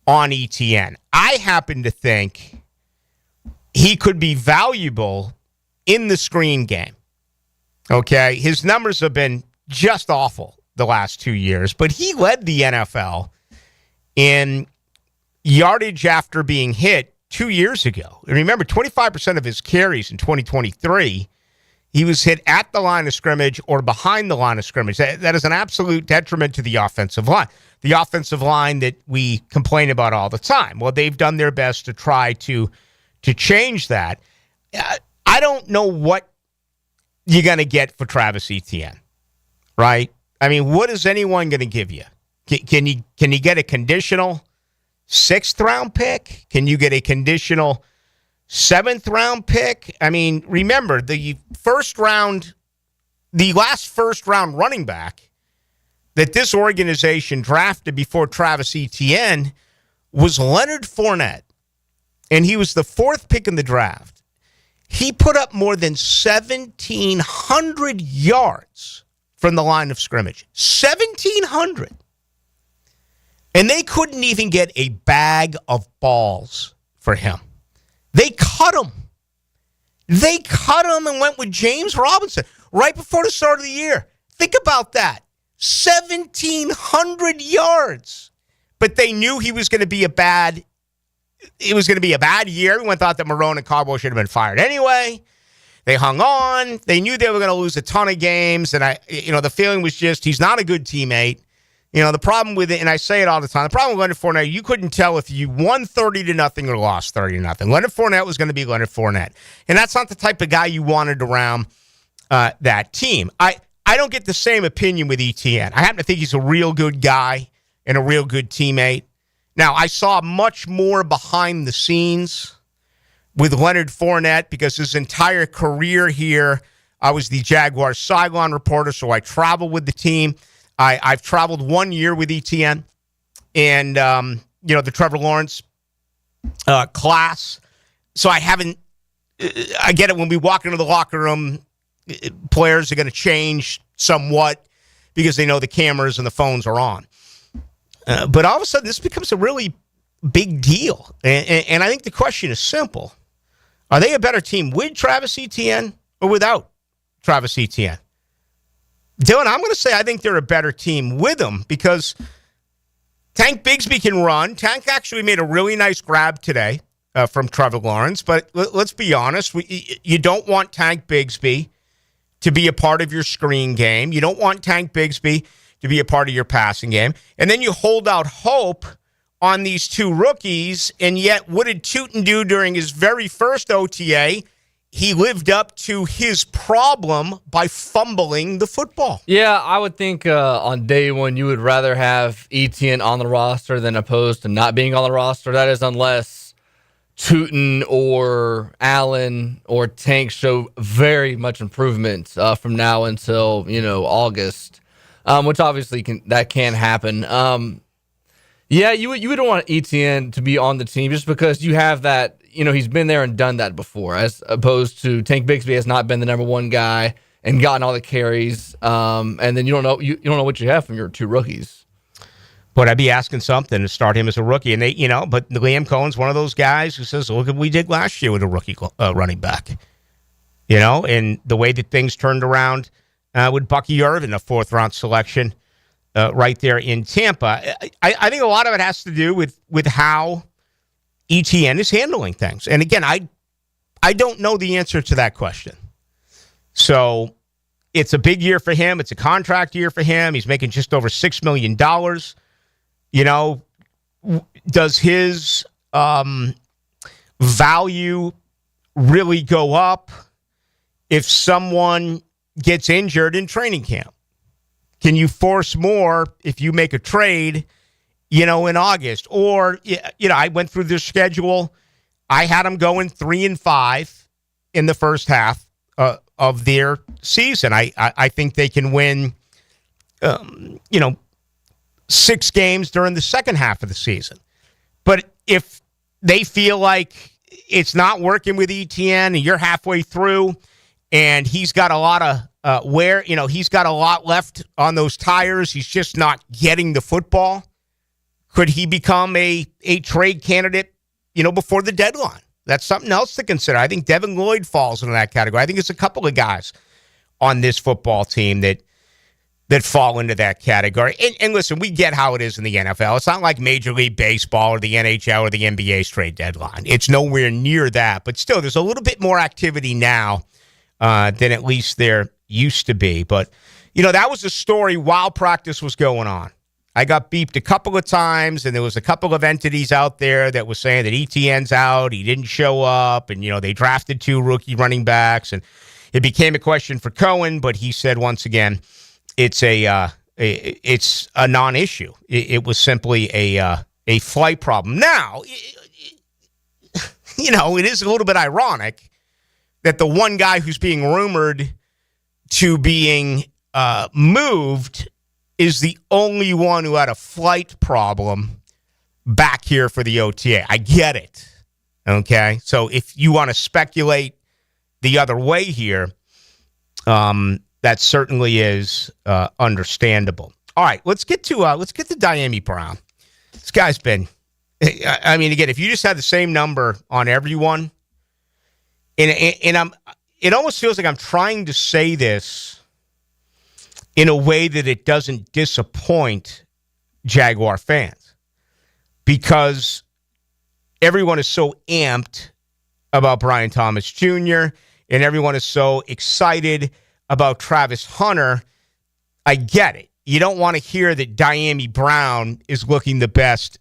on Etienne. I happen to think he could be valuable in the screen game. Okay? His numbers have been just awful the last 2 years, but he led the NFL in yardage after being hit 2 years ago. And remember, 25% of his carries in 2023, he was hit at the line of scrimmage or behind the line of scrimmage. That is an absolute detriment to the offensive line. The offensive line that we complain about all the time. Well, they've done their best to try to change that. I don't know what you're going to get for Travis Etienne, right? I mean, what is anyone going to give you? Can you get a conditional 6th-round pick? Can you get a conditional 7th-round pick? I mean, remember, the last first-round running back that this organization drafted before Travis Etienne was Leonard Fournette. And he was the 4th pick in the draft. He put up more than 1,700 yards from the line of scrimmage. 1,700. And they couldn't even get a bag of balls for him. They cut him. They cut him and went with James Robinson right before the start of the year. Think about that. 1,700 yards. But they knew he was going to be a bad year. Everyone thought that Marone and Caldwell should have been fired anyway. They hung on. They knew they were going to lose a ton of games. And the feeling was just, he's not a good teammate. The problem with it, and I say it all the time, the problem with Leonard Fournette, you couldn't tell if you won 30-0 or lost 30-0. Leonard Fournette was going to be Leonard Fournette. And that's not the type of guy you wanted around that team. I don't get the same opinion with Etienne. I happen to think he's a real good guy and a real good teammate. Now, I saw much more behind the scenes with Leonard Fournette because his entire career here, I was the Jaguars sideline reporter, so I traveled with the team. I've traveled 1 year with Etienne and, the Trevor Lawrence class. So I get it when we walk into the locker room, players are going to change somewhat because they know the cameras and the phones are on. But all of a sudden, this becomes a really big deal. And I think the question is simple. Are they a better team with Travis Etienne or without Travis Etienne? Dylan, I'm going to say I think they're a better team with him because Tank Bigsby can run. Tank actually made a really nice grab today from Trevor Lawrence. But let's be honest. You don't want Tank Bigsby to be a part of your screen game. You don't want Tank Bigsby to be a part of your passing game. And then you hold out hope on these two rookies, and yet what did Tootin do during his very first OTA? He lived up to his problem by fumbling the football. Yeah, I would think on day one you would rather have Etienne on the roster than opposed to not being on the roster. That is unless Tootin or Allen or Tank show very much improvement from now until August, which obviously can happen. Yeah, you would want Etienne to be on the team just because you have that. He's been there and done that before, as opposed to Tank Bigsby has not been the number one guy and gotten all the carries. And then you don't know what you have from your two rookies. But I'd be asking something to start him as a rookie. And but Liam Cohen's one of those guys who says, look what we did last year with a rookie running back. And the way that things turned around with Bucky Irvin, a 4th-round selection right there in Tampa. I think a lot of it has to do with how ETN is handling things. And again, I don't know the answer to that question. So it's a big year for him. It's a contract year for him. He's making just over $6 million. Does his value really go up if someone gets injured in training camp? Can you force more if you make a trade, in August? Or, I went through their schedule. I had them going 3-5 in the first half of their season. I think they can win, 6 games during the second half of the season. But if they feel like it's not working with ETN and you're halfway through and he's got a lot of he's got a lot left on those tires, he's just not getting the football, could he become a trade candidate, before the deadline? That's something else to consider. I think Devin Lloyd falls into that category. I think it's a couple of guys on this football team that fall into that category. And listen, we get how it is in the NFL. It's not like Major League Baseball or the NHL or the NBA's trade deadline. It's nowhere near that. But still, there's a little bit more activity now than at least there used to be. But, that was a story while practice was going on. I got beeped a couple of times, and there was a couple of entities out there that was saying that ETN's out, he didn't show up, and, they drafted 2 rookie running backs, and it became a question for Cohen, but he said once again, it's a non-issue. It was simply a flight problem. Now, it is a little bit ironic that the one guy who's being rumored to being moved is the only one who had a flight problem back here for the OTA. I get it. Okay? So if you want to speculate the other way here, that certainly is understandable. All right, let's get to Diami Brown. This guy's been, I mean, again, if you just had the same number on everyone, and it almost feels like I'm trying to say this in a way that it doesn't disappoint Jaguar fans, because everyone is so amped about Brian Thomas Jr., and everyone is so excited about Travis Hunter. I get it. You don't want to hear that Diami Brown is looking the best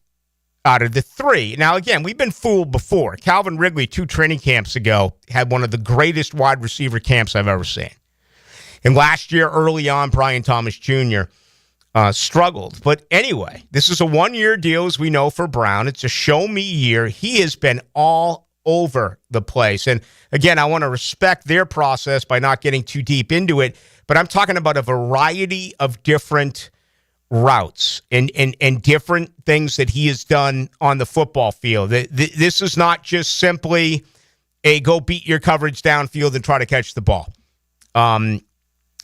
out of the 3. Now, again, we've been fooled before. Calvin Ridley, 2 training camps ago, had one of the greatest wide receiver camps I've ever seen. And last year, early on, Brian Thomas Jr. Struggled. But anyway, this is a 1-year deal, as we know, for Brown. It's a show-me year. He has been all over the place. And again, I want to respect their process by not getting too deep into it, but I'm talking about a variety of different routes and different things that he has done on the football field. This is not just simply a go beat your coverage downfield and try to catch the ball.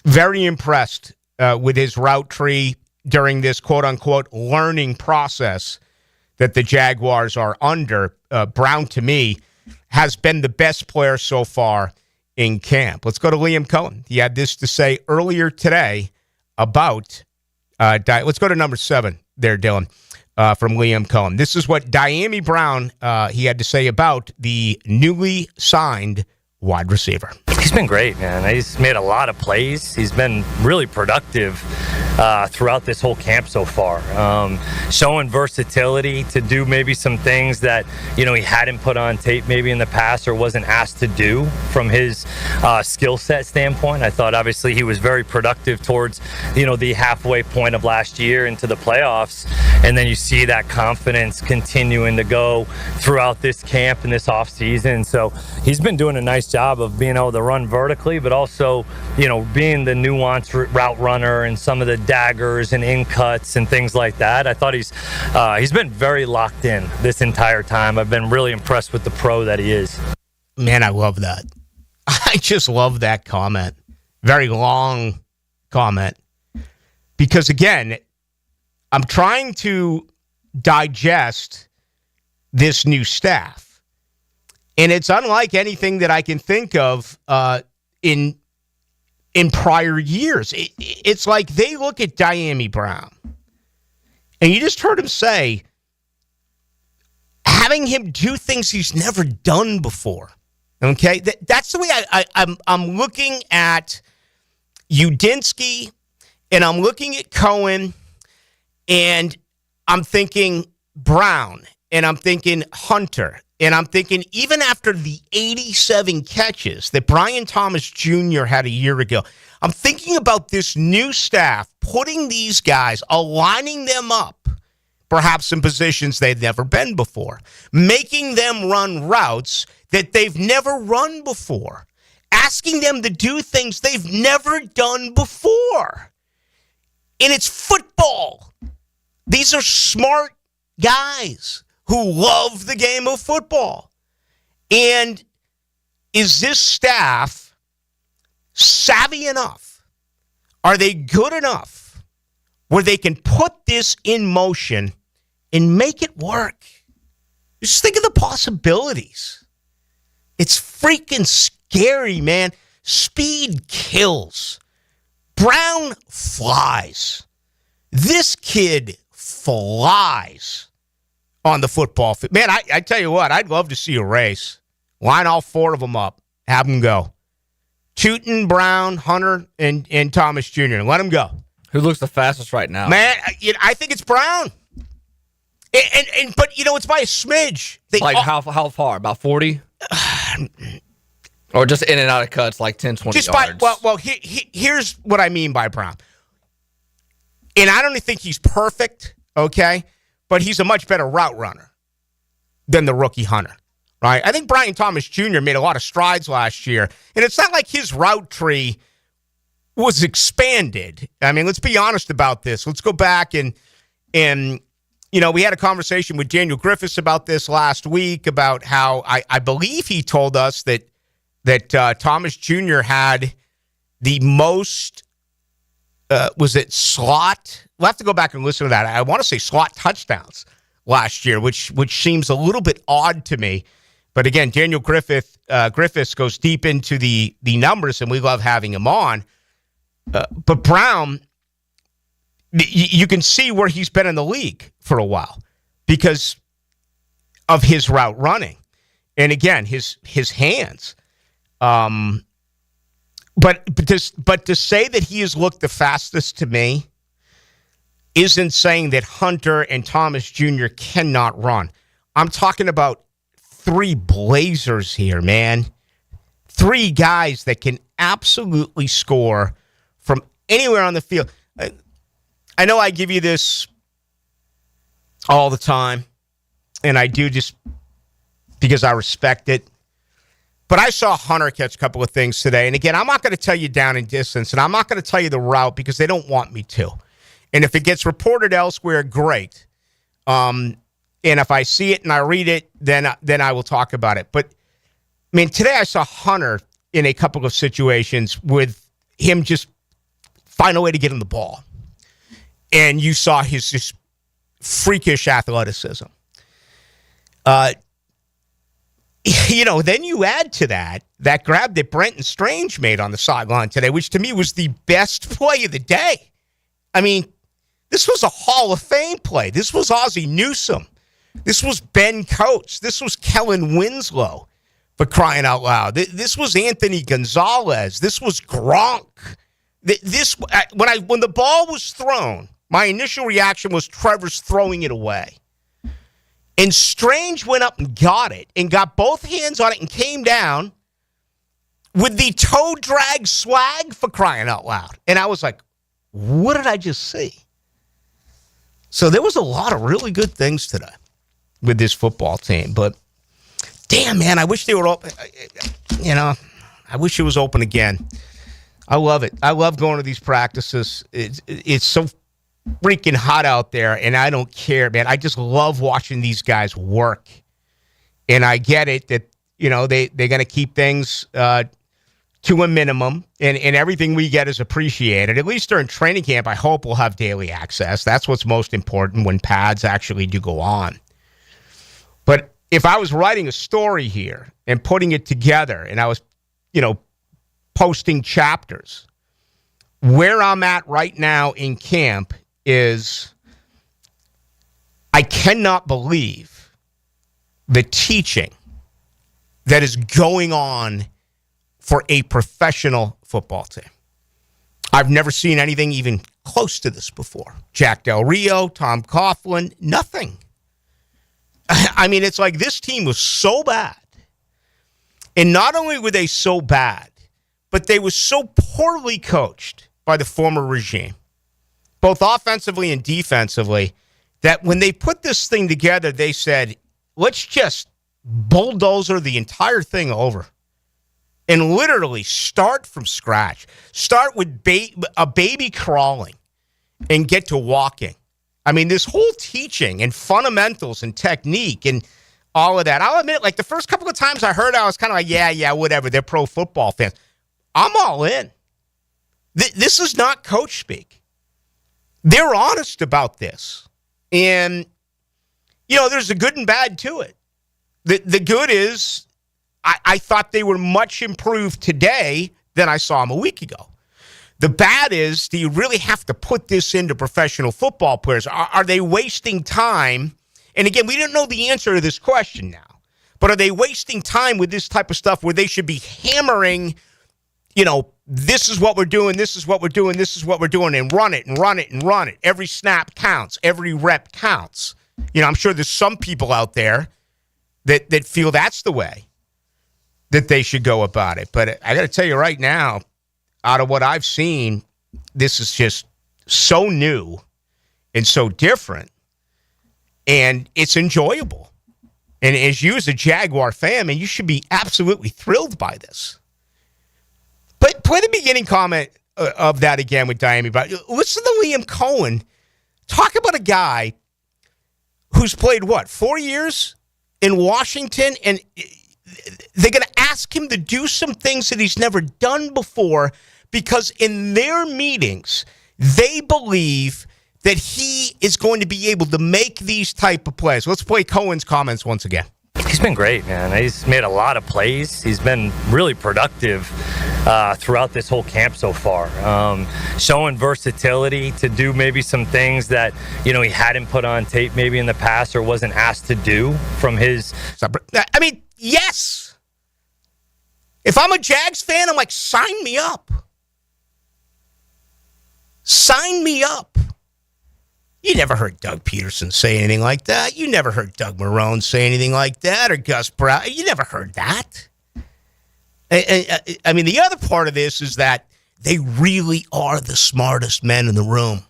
Very impressed with his route tree during this quote-unquote learning process that the Jaguars are under. Brown, to me, has been the best player so far in camp. Let's go to Liam Cohen. He had this to say earlier today about let's go to number 7 there, Dylan, from Liam Cohen. This is what Diami Brown he had to say about the newly signed wide receiver. He's been great, man. He's made a lot of plays. He's been really productive throughout this whole camp so far. Showing versatility to do maybe some things that, he hadn't put on tape maybe in the past or wasn't asked to do from his skill set standpoint. I thought obviously he was very productive towards, the halfway point of last year into the playoffs. And then you see that confidence continuing to go throughout this camp and this offseason. So he's been doing a nice job of being able to run vertically, but also, being the nuanced route runner and some of the daggers and in cuts and things like that. I thought he's been very locked in this entire time. I've been really impressed with the pro that he is. Man, I love that. I just love that comment. Very long comment. Because again, I'm trying to digest this new staff. And it's unlike anything that I can think of in prior years. It's like they look at Diami Brown, and you just heard him say, having him do things he's never done before. Okay, that's the way I'm looking at Udinski, and I'm looking at Cohen, and I'm thinking Brown, and I'm thinking Hunter, and I'm thinking even after the 87 catches that Brian Thomas Jr. had a year ago, I'm thinking about this new staff, putting these guys, aligning them up, perhaps in positions they've never been before, making them run routes that they've never run before, asking them to do things they've never done before. And it's football. These are smart guys who love the game of football. And is this staff savvy enough? Are they good enough where they can put this in motion and make it work? Just think of the possibilities. It's freaking scary, man. Speed kills. Brown flies. This kid flies on the football field. Man, I tell you what, I'd love to see a race. Line all four of them up. Have them go. Tootin, Brown, Hunter, and Thomas Jr. Let them go. Who looks the fastest right now? Man, I think it's Brown. But it's by a smidge. How far? About 40? Or just in and out of cuts, like 10, 20 yards? Here's what I mean by Brown. And I don't think he's perfect, okay? But he's a much better route runner than the rookie Hunter, right? I think Brian Thomas Jr. made a lot of strides last year. And it's not like his route tree was expanded. I mean, let's be honest about this. Let's go back and we had a conversation with Daniel Griffiths about this last week, about how I believe he told us that Thomas Jr. had the most, was it slot? We'll have to go back and listen to that. I want to say slot touchdowns last year, which seems a little bit odd to me. But again, Daniel Griffiths goes deep into the numbers, and we love having him on. But Brown, you can see where he's been in the league for a while because of his route running. And again, his hands. But to say that he has looked the fastest to me isn't saying that Hunter and Thomas Jr. cannot run. I'm talking about three blazers here, man. Three guys that can absolutely score from anywhere on the field. I know I give you this all the time, and I do just because I respect it. But I saw Hunter catch a couple of things today. And again, I'm not going to tell you down in distance, and I'm not going to tell you the route because they don't want me to. And if it gets reported elsewhere, great. And if I see it and I read it, then I will talk about it. But, I mean, today I saw Hunter in a couple of situations with him just find a way to get him the ball. And you saw his just freakish athleticism. Then you add to that grab that Brenton Strange made on the sideline today, which to me was the best play of the day. I mean, this was a Hall of Fame play. This was Ozzie Newsome. This was Ben Coates. This was Kellen Winslow, for crying out loud. This was Anthony Gonzalez. This was Gronk. When the ball was thrown, my initial reaction was Trevor's throwing it away. And Strange went up and got it and got both hands on it and came down with the toe drag swag, for crying out loud. And I was like, what did I just see? So there was a lot of really good things today with this football team. But damn, man, I wish they were open. I wish it was open again. I love it. I love going to these practices. It's so freaking hot out there, and I don't care, man. I just love watching these guys work. And I get it that, they're going to keep things to to a minimum, and everything we get is appreciated. At least during training camp, I hope we'll have daily access. That's what's most important when pads actually do go on. But if I was writing a story here and putting it together, and I was, posting chapters, where I'm at right now in camp is I cannot believe the teaching that is going on for a professional football team. I've never seen anything even close to this before. Jack Del Rio, Tom Coughlin, nothing. I mean, it's like this team was so bad. And not only were they so bad, but they were so poorly coached by the former regime, both offensively and defensively, that when they put this thing together, they said, let's just bulldozer the entire thing over and literally start from scratch. Start with a baby crawling and get to walking. I mean, this whole teaching and fundamentals and technique and all of that. I'll admit, like the first couple of times I heard it, I was kind of like, yeah, whatever. They're pro football fans. I'm all in. This is not coach speak. They're honest about this. And, there's a good and bad to it. The good is I thought they were much improved today than I saw them a week ago. The bad is, do you really have to put this into professional football players? Are they wasting time? And again, we don't know the answer to this question now. But are they wasting time with this type of stuff where they should be hammering, this is what we're doing, this is what we're doing, this is what we're doing, and run it and run it and run it. Every snap counts. Every rep counts. I'm sure there's some people out there that feel that's the way that they should go about it. But I got to tell you right now, out of what I've seen, this is just so new and so different, and it's enjoyable. And as you as a Jaguar fan, man, you should be absolutely thrilled by this. But play the beginning comment of that again with Diami Brown. Listen to Liam Cohen talk about a guy who's played, 4 years in Washington, and they're going to ask him to do some things that he's never done before because in their meetings, they believe that he is going to be able to make these type of plays. Let's play Cohen's comments once again. He's been great, man. He's made a lot of plays. He's been really productive throughout this whole camp so far. Showing versatility to do maybe some things that, he hadn't put on tape maybe in the past or wasn't asked to do from his... I mean, yes. If I'm a Jags fan, I'm like, sign me up. Sign me up. You never heard Doug Peterson say anything like that. You never heard Doug Marrone say anything like that, or Gus Brown. You never heard that. I mean, the other part of this is that they really are the smartest men in the room.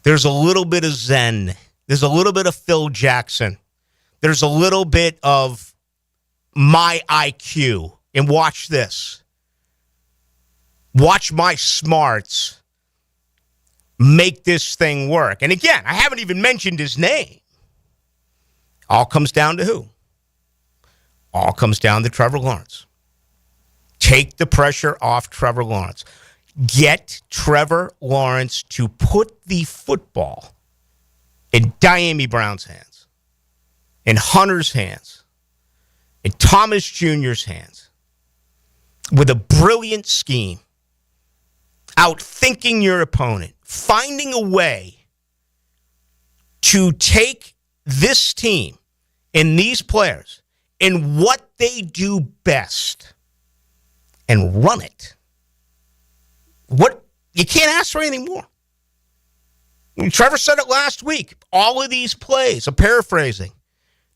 There's a little bit of Zen. There's a little bit of Phil Jackson. There's a little bit of my IQ. And watch this. Watch my smarts make this thing work. And again, I haven't even mentioned his name. All comes down to who? All comes down to Trevor Lawrence. Take the pressure off Trevor Lawrence. Get Trevor Lawrence to put the football in Diami Brown's hands, in Hunter's hands, in Thomas Jr.'s hands, with a brilliant scheme, outthinking your opponent, finding a way to take this team and these players and what they do best and run it. What you can't ask for anything more. Trevor said it last week. All of these plays, I'm paraphrasing.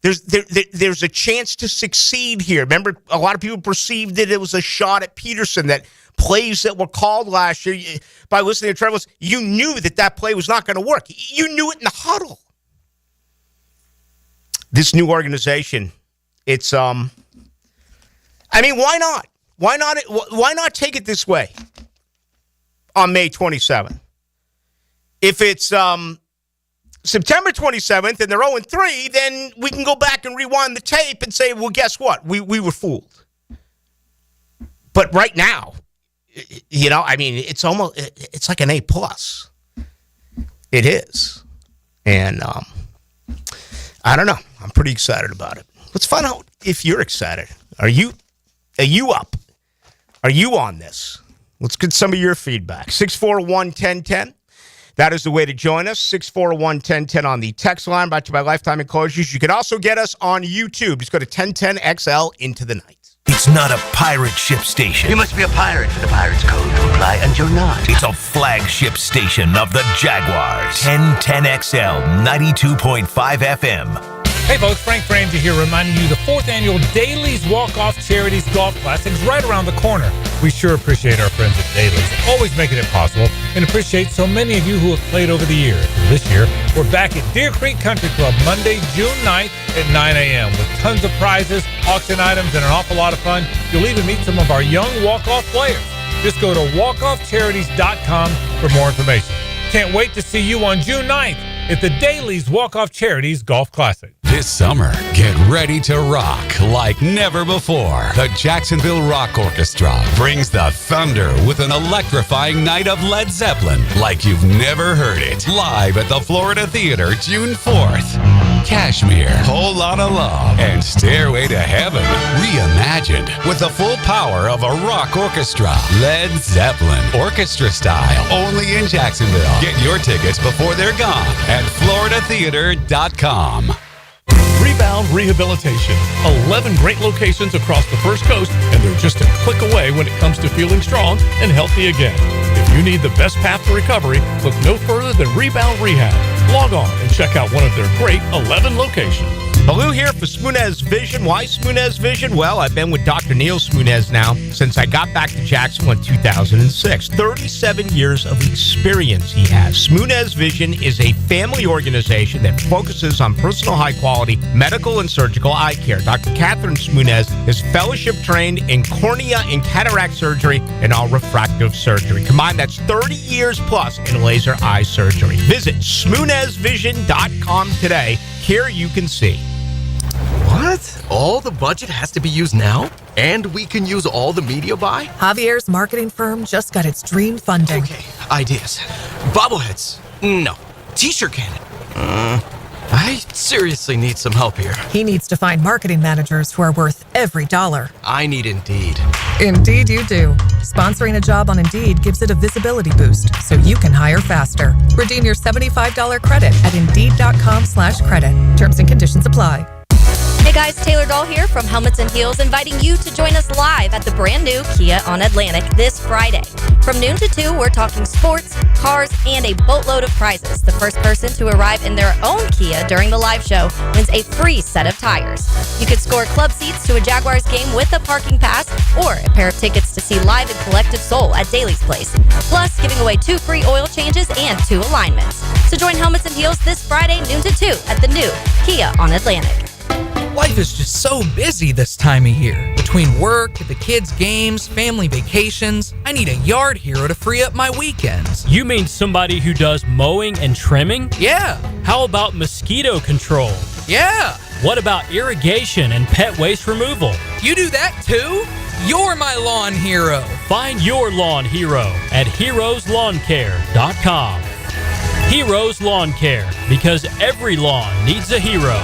There's a chance to succeed here. Remember, a lot of people perceived that it was a shot at Peterson, that plays that were called last year, by listening to Trevor, you knew that play was not going to work. You knew it in the huddle. This new organization, it's, I mean, why not? Why not take it this way on May 27th? If it's September 27th and they're 0-3, then we can go back and rewind the tape and say, well, guess what? We were fooled. But right now, I mean, it's like an A+. It is. And I don't know. I'm pretty excited about it. Let's find out if you're excited. Are you up? Are you on this? Let's get some of your feedback. 641-1010. That is the way to join us. 641-1010 on the text line, brought to you by Lifetime Enclosures. You can also get us on YouTube. Just go to 1010XL Into the Night. It's not a pirate ship station. You must be a pirate for the pirate's code to apply, and you're not. It's a flagship station of the Jaguars. 1010XL 92.5 FM. Hey folks, Frank Frangie here, reminding you the 4th annual Daly's Walk-Off Charities Golf Classic is right around the corner. We sure appreciate our friends at Daly's, always making it possible, and appreciate so many of you who have played over the years. This year, we're back at Deer Creek Country Club Monday, June 9th at 9 a.m. with tons of prizes, auction items, and an awful lot of fun. You'll even meet some of our young walk-off players. Just go to walkoffcharities.com for more information. Can't wait to see you on June 9th at the Daly's Walk-Off Charities Golf Classic. This summer, get ready to rock like never before. The Jacksonville Rock Orchestra brings the thunder with an electrifying night of Led Zeppelin like you've never heard it. Live at the Florida Theater, June 4th. Cashmere, Whole Lotta Love, and Stairway to Heaven reimagined with the full power of a rock orchestra. Led Zeppelin, orchestra style, only in Jacksonville. Get your tickets before they're gone at floridatheater.com. Rebound Rehabilitation. 11 great locations across the First Coast, and they're just a click away when it comes to feeling strong and healthy again. If you need the best path to recovery, look no further than Rebound Rehab. Log on and check out one of their great 11 locations. Ballou here for Smunez Vision. Why Smunez Vision? Well, I've been with Dr. Neil Smunez now since I got back to Jacksonville in 2006. 37 years of experience he has. Smunez Vision is a family organization that focuses on personal high-quality medical and surgical eye care. Dr. Catherine Smunez is fellowship trained in cornea and cataract surgery and all refractive surgery. Combined, that's 30 years plus in laser eye surgery. Visit SmunezVision.com today. Here you can see. What? All the budget has to be used now? And we can use all the media buy? Javier's marketing firm just got its dream funding. Okay, ideas. Bobbleheads? No. T-shirt cannon? I seriously need some help here. He needs to find marketing managers who are worth every dollar. I need Indeed. Indeed you do. Sponsoring a job on Indeed gives it a visibility boost so you can hire faster. Redeem your $75 credit at Indeed.com/credit. Terms and conditions apply. Hey guys, Taylor Dahl here from Helmets and Heels, inviting you to join us live at the brand new Kia on Atlantic this Friday. From noon to 2, we're talking sports, cars, and a boatload of prizes. The first person to arrive in their own Kia during the live show wins a free set of tires. You could score club seats to a Jaguars game with a parking pass or a pair of tickets to see Live and Collective Soul at Daly's Place. Plus, giving away 2 free oil changes and 2 alignments. So join Helmets and Heels this Friday, noon to 2 at the new Kia on Atlantic. Life is just so busy this time of year. Between work, the kids' games, family vacations, I need a yard hero to free up my weekends. You mean somebody who does mowing and trimming? Yeah. How about mosquito control? Yeah. What about irrigation and pet waste removal? You do that too? You're my lawn hero. Find your lawn hero at heroeslawncare.com. Heroes Lawn Care, because every lawn needs a hero.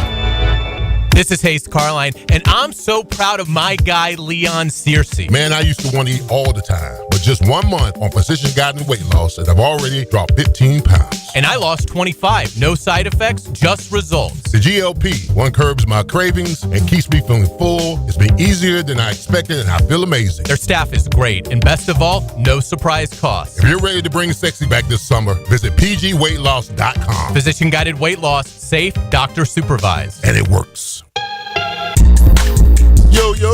This is Hayes Carline, and I'm so proud of my guy, Leon Searcy. Man, I used to want to eat all the time, but just 1 month on Precision Guided Weight Loss, and I've already dropped 15 pounds. And I lost 25. No side effects, just results. The GLP-1 curbs my cravings and keeps me feeling full. It's been easier than I expected, and I feel amazing. Their staff is great, and best of all, no surprise cost. If you're ready to bring sexy back this summer, visit pgweightloss.com. Physician-guided weight loss, safe, doctor supervised. And it works.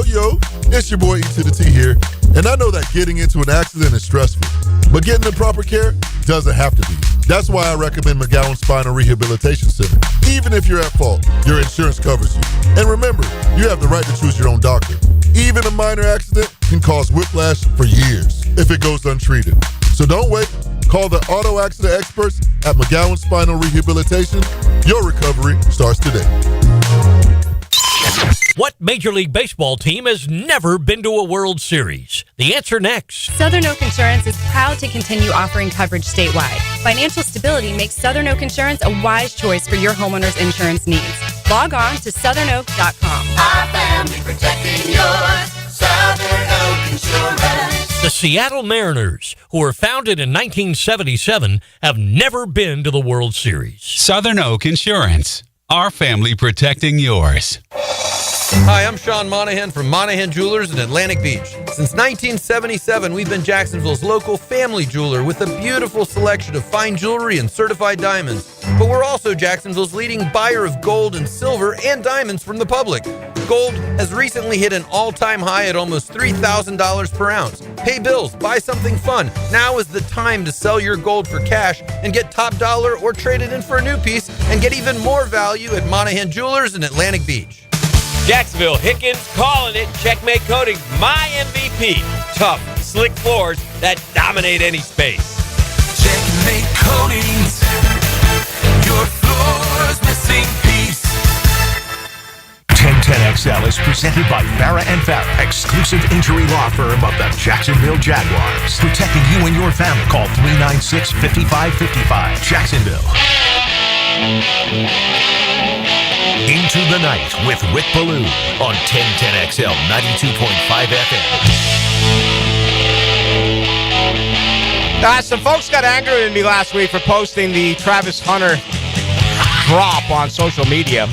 Yo, it's your boy E to the T here, and I know that getting into an accident is stressful, but getting the proper care doesn't have to be. That's why I recommend McGowan Spinal Rehabilitation Center. Even if you're at fault, your insurance covers you. And remember, you have the right to choose your own doctor. Even a minor accident can cause whiplash for years if it goes untreated. So don't wait. Call the auto accident experts at McGowan Spinal Rehabilitation. Your recovery starts today. What Major League Baseball team has never been to a World Series? The answer next. Southern Oak Insurance is proud to continue offering coverage statewide. Financial stability makes Southern Oak Insurance a wise choice for your homeowner's insurance needs. Log on to southernoak.com. Our family protecting yours. Southern Oak Insurance. The Seattle Mariners, who were founded in 1977, have never been to the World Series. Southern Oak Insurance. Our family protecting yours. Hi, I'm Sean Monahan from Monahan Jewelers in Atlantic Beach. Since 1977, we've been Jacksonville's local family jeweler with a beautiful selection of fine jewelry and certified diamonds. But we're also Jacksonville's leading buyer of gold and silver and diamonds from the public. Gold has recently hit an all-time high at almost $3,000 per ounce. Pay bills, buy something fun. Now is the time to sell your gold for cash and get top dollar or trade it in for a new piece and get even more value at Monahan Jewelers in Atlantic Beach. Jacksonville, Hickens calling it. Checkmate Coatings, my MVP. Tough, slick floors that dominate any space. Checkmate Coatings. Your floor's missing piece. 1010XL is presented by Farah and Farah, exclusive injury law firm of the Jacksonville Jaguars. Protecting you and your family. Call 396-5555. Jacksonville. Into the Night with Rick Ballou on 1010XL 92.5 FM. Some folks got angry with me last week for posting the Travis Hunter drop on social media.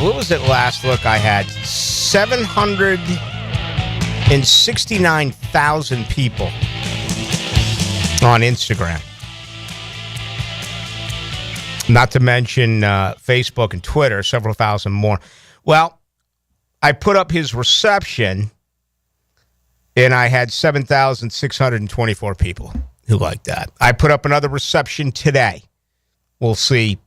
What was it last look I had? 769,000 people on Instagram. Not to mention Facebook and Twitter, several thousand more. Well, I put up his reception, and I had 7,624 people who liked that. I put up another reception today. We'll see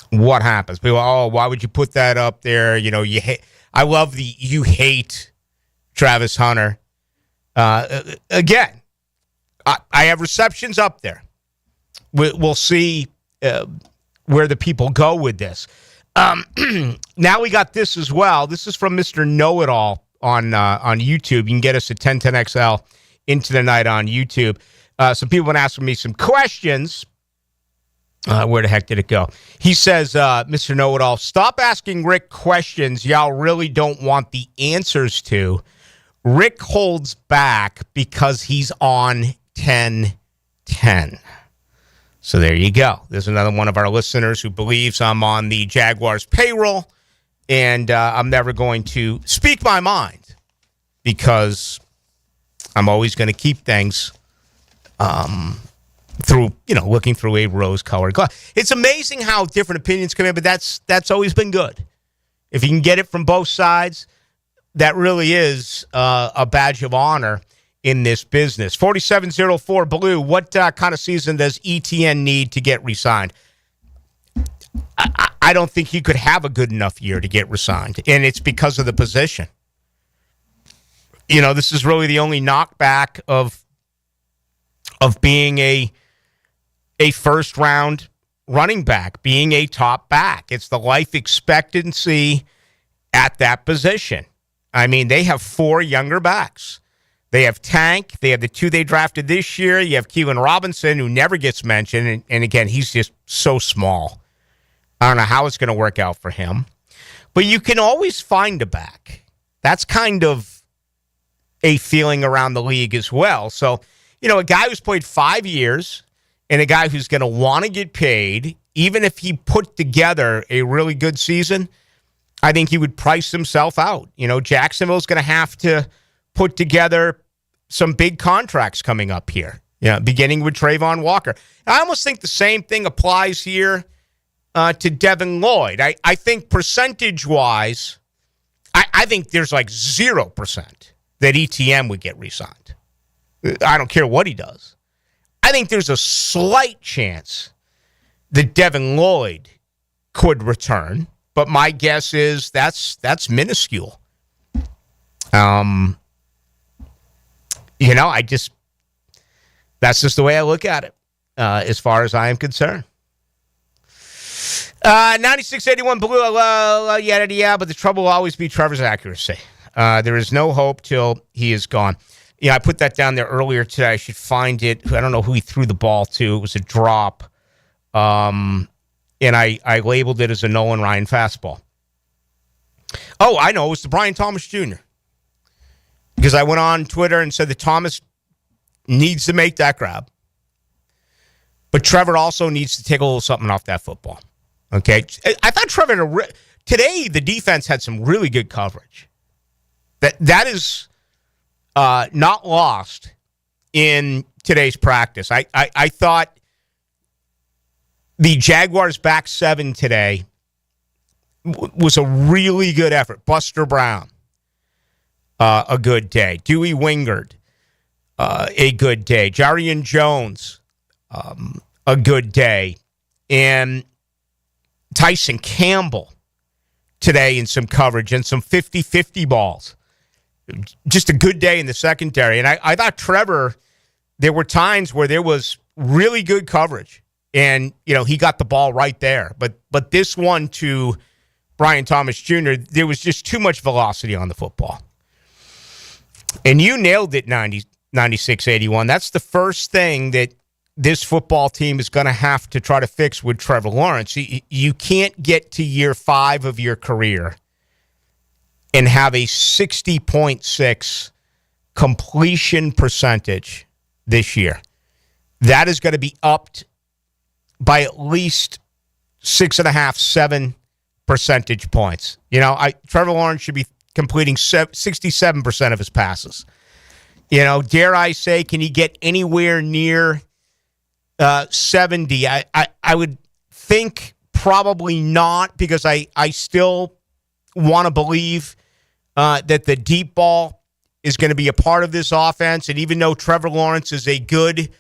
what happens. People, why would you put that up there? You know, you hate. I love the you hate Travis Hunter. Again, I have receptions up there. We'll see where the people go with this. Now we got this as well. This is from Mr. Know-It-All on YouTube. You can get us at 1010XL Into the Night on YouTube. Some people have been asking me some questions. Where the heck did it go? He says, Mr. Know-It-All, stop asking Rick questions y'all really don't want the answers to. Rick holds back because he's on 1010. So there you go. There's another one of our listeners who believes I'm on the Jaguars payroll, and I'm never going to speak my mind because I'm always going to keep things through, looking through a rose-colored glass. It's amazing how different opinions come in, but that's always been good. If you can get it from both sides, that really is a badge of honor in this business. 4704 Ballou, what kind of season does ETN need to get re-signed? I don't think he could have a good enough year to get re-signed, and it's because of the position. This is really the only knockback of being a first-round running back, being a top back. It's the life expectancy at that position. I mean, they have 4 younger backs. They have Tank. They have the 2 they drafted this year. You have Keelan Robinson, who never gets mentioned. And again, he's just so small. I don't know how it's going to work out for him. But you can always find a back. That's kind of a feeling around the league as well. So, a guy who's played 5 years and a guy who's going to want to get paid, even if he put together a really good season, I think he would price himself out. Jacksonville's going to have to put together some big contracts coming up here, beginning with Trayvon Walker. I almost think the same thing applies here to Devin Lloyd. I think percentage-wise, I think there's like 0% that ETN would get re-signed. I don't care what he does. I think there's a slight chance that Devin Lloyd could return, but my guess is that's minuscule. That's just the way I look at it, as far as I am concerned. 96-81 Ballou, yeah, but the trouble will always be Trevor's accuracy. There is no hope till he is gone. I put that down there earlier today. I should find it. I don't know who he threw the ball to. It was a drop. And I labeled it as a Nolan Ryan fastball. Oh, I know. It was the Brian Thomas Jr. Because I went on Twitter and said that Thomas needs to make that grab. But Trevor also needs to take a little something off that football. Okay? I thought Trevor, today the defense had some really good coverage. That is not lost in today's practice. I thought the Jaguars back seven today was a really good effort. Buster Brown, a good day. Dewey Wingard, a good day. Jarian Jones, a good day. And Tyson Campbell today in some coverage and some 50-50 balls. Just a good day in the secondary. And I thought Trevor, there were times where there was really good coverage. And, he got the ball right there. But this one to Brian Thomas Jr., there was just too much velocity on the football. And you nailed it, 96-81. That's the first thing that this football team is going to have to try to fix with Trevor Lawrence. You can't get to year 5 of your career and have a 60.6 completion percentage this year. That is going to be upped by at least 6.5, 7 percentage points. Trevor Lawrence should be completing 67% of his passes. Dare I say, can he get anywhere near 70? I would think probably not, because I still want to believe that the deep ball is going to be a part of this offense. And even though Trevor Lawrence is a good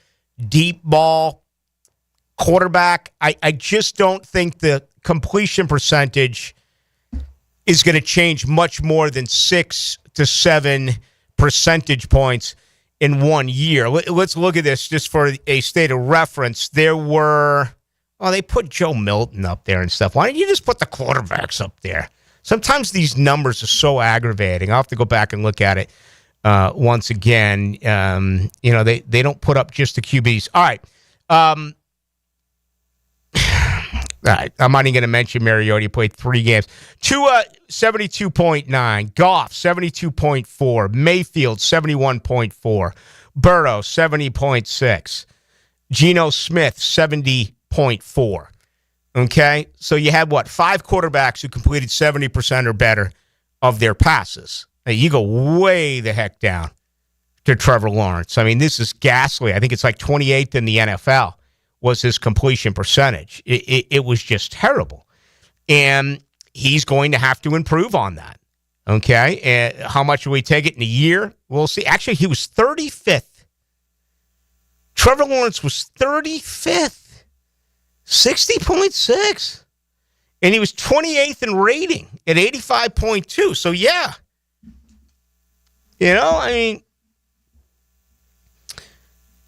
deep ball quarterback, I just don't think the completion percentage is going to change much more than 6 to 7 percentage points in 1 year. Let's look at this just for a state of reference. There were, they put Joe Milton up there and stuff. Why don't you just put the quarterbacks up there? Sometimes these numbers are so aggravating. I'll have to go back and look at it once again. They don't put up just the QBs. All right. All right, I'm not even going to mention Mariota. He played 3 games. Tua, 72.9. Goff, 72.4. Mayfield, 71.4. Burrow, 70.6. Geno Smith, 70.4. Okay? So you had, 5 quarterbacks who completed 70% or better of their passes. Now, you go way the heck down to Trevor Lawrence. I mean, this is ghastly. I think it's like 28th in the NFL. Was his completion percentage. It was just terrible. And he's going to have to improve on that. Okay? And how much will we take it in a year? We'll see. Actually, he was 35th. Trevor Lawrence was 35th. 60.6. And he was 28th in rating at 85.2. So, yeah.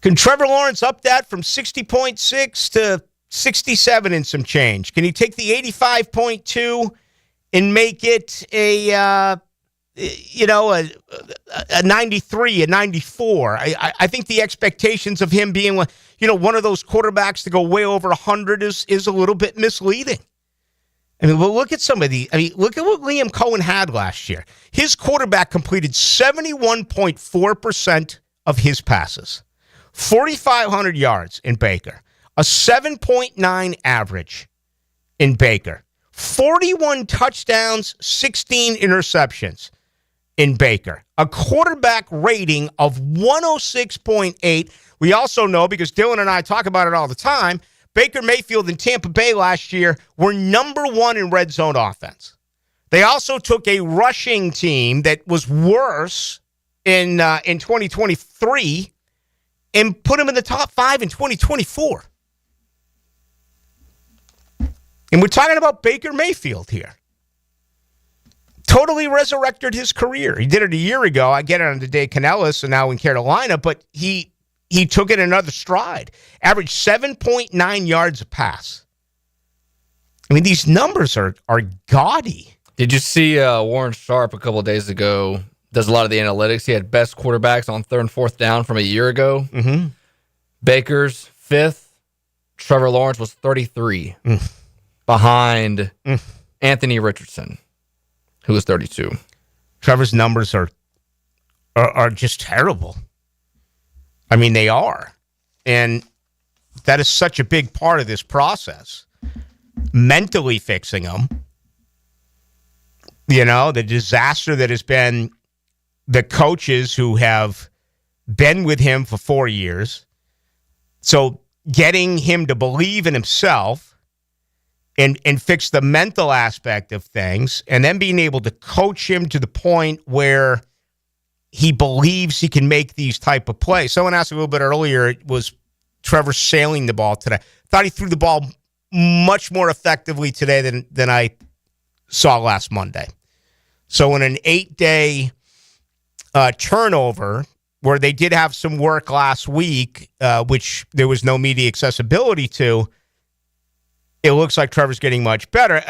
Can Trevor Lawrence up that from 60.6 to 67 and some change? Can he take the 85.2 and make it a 93, a 94? I think the expectations of him being one of those quarterbacks to go way over 100 is a little bit misleading. Look at some of the. Look at what Liam Cohen had last year. His quarterback completed 71.4% of his passes. 4,500 yards in Baker, a 7.9 average in Baker, 41 touchdowns, 16 interceptions in Baker, a quarterback rating of 106.8. We also know, because Dylan and I talk about it all the time, Baker Mayfield and Tampa Bay last year were number 1 in red zone offense. They also took a rushing team that was worse in 2023 and put him in the top 5 in 2024. And we're talking about Baker Mayfield here. Totally resurrected his career. He did it a year ago. I get it on the day Canellis and now in Carolina, but he took it another stride. Averaged 7.9 yards a pass. I mean, these numbers are gaudy. Did you see Warren Sharp a couple of days ago? Does a lot of the analytics. He had best quarterbacks on 3rd and 4th down from a year ago. Mm-hmm. Baker's 5th. Trevor Lawrence was 33. Behind Anthony Richardson, who was 32. Trevor's numbers are just terrible. I mean, they are. And that is such a big part of this process. Mentally fixing them. You know, the disaster that has been the coaches who have been with him for 4 years. So getting him to believe in himself and fix the mental aspect of things, and then being able to coach him to the point where he believes he can make these type of plays. Someone asked a little bit earlier, was Trevor sailing the ball today? Thought he threw the ball much more effectively today than I saw last Monday. So in an 8-day turnover, where they did have some work last week, which there was no media accessibility to, it looks like Trevor's getting much better.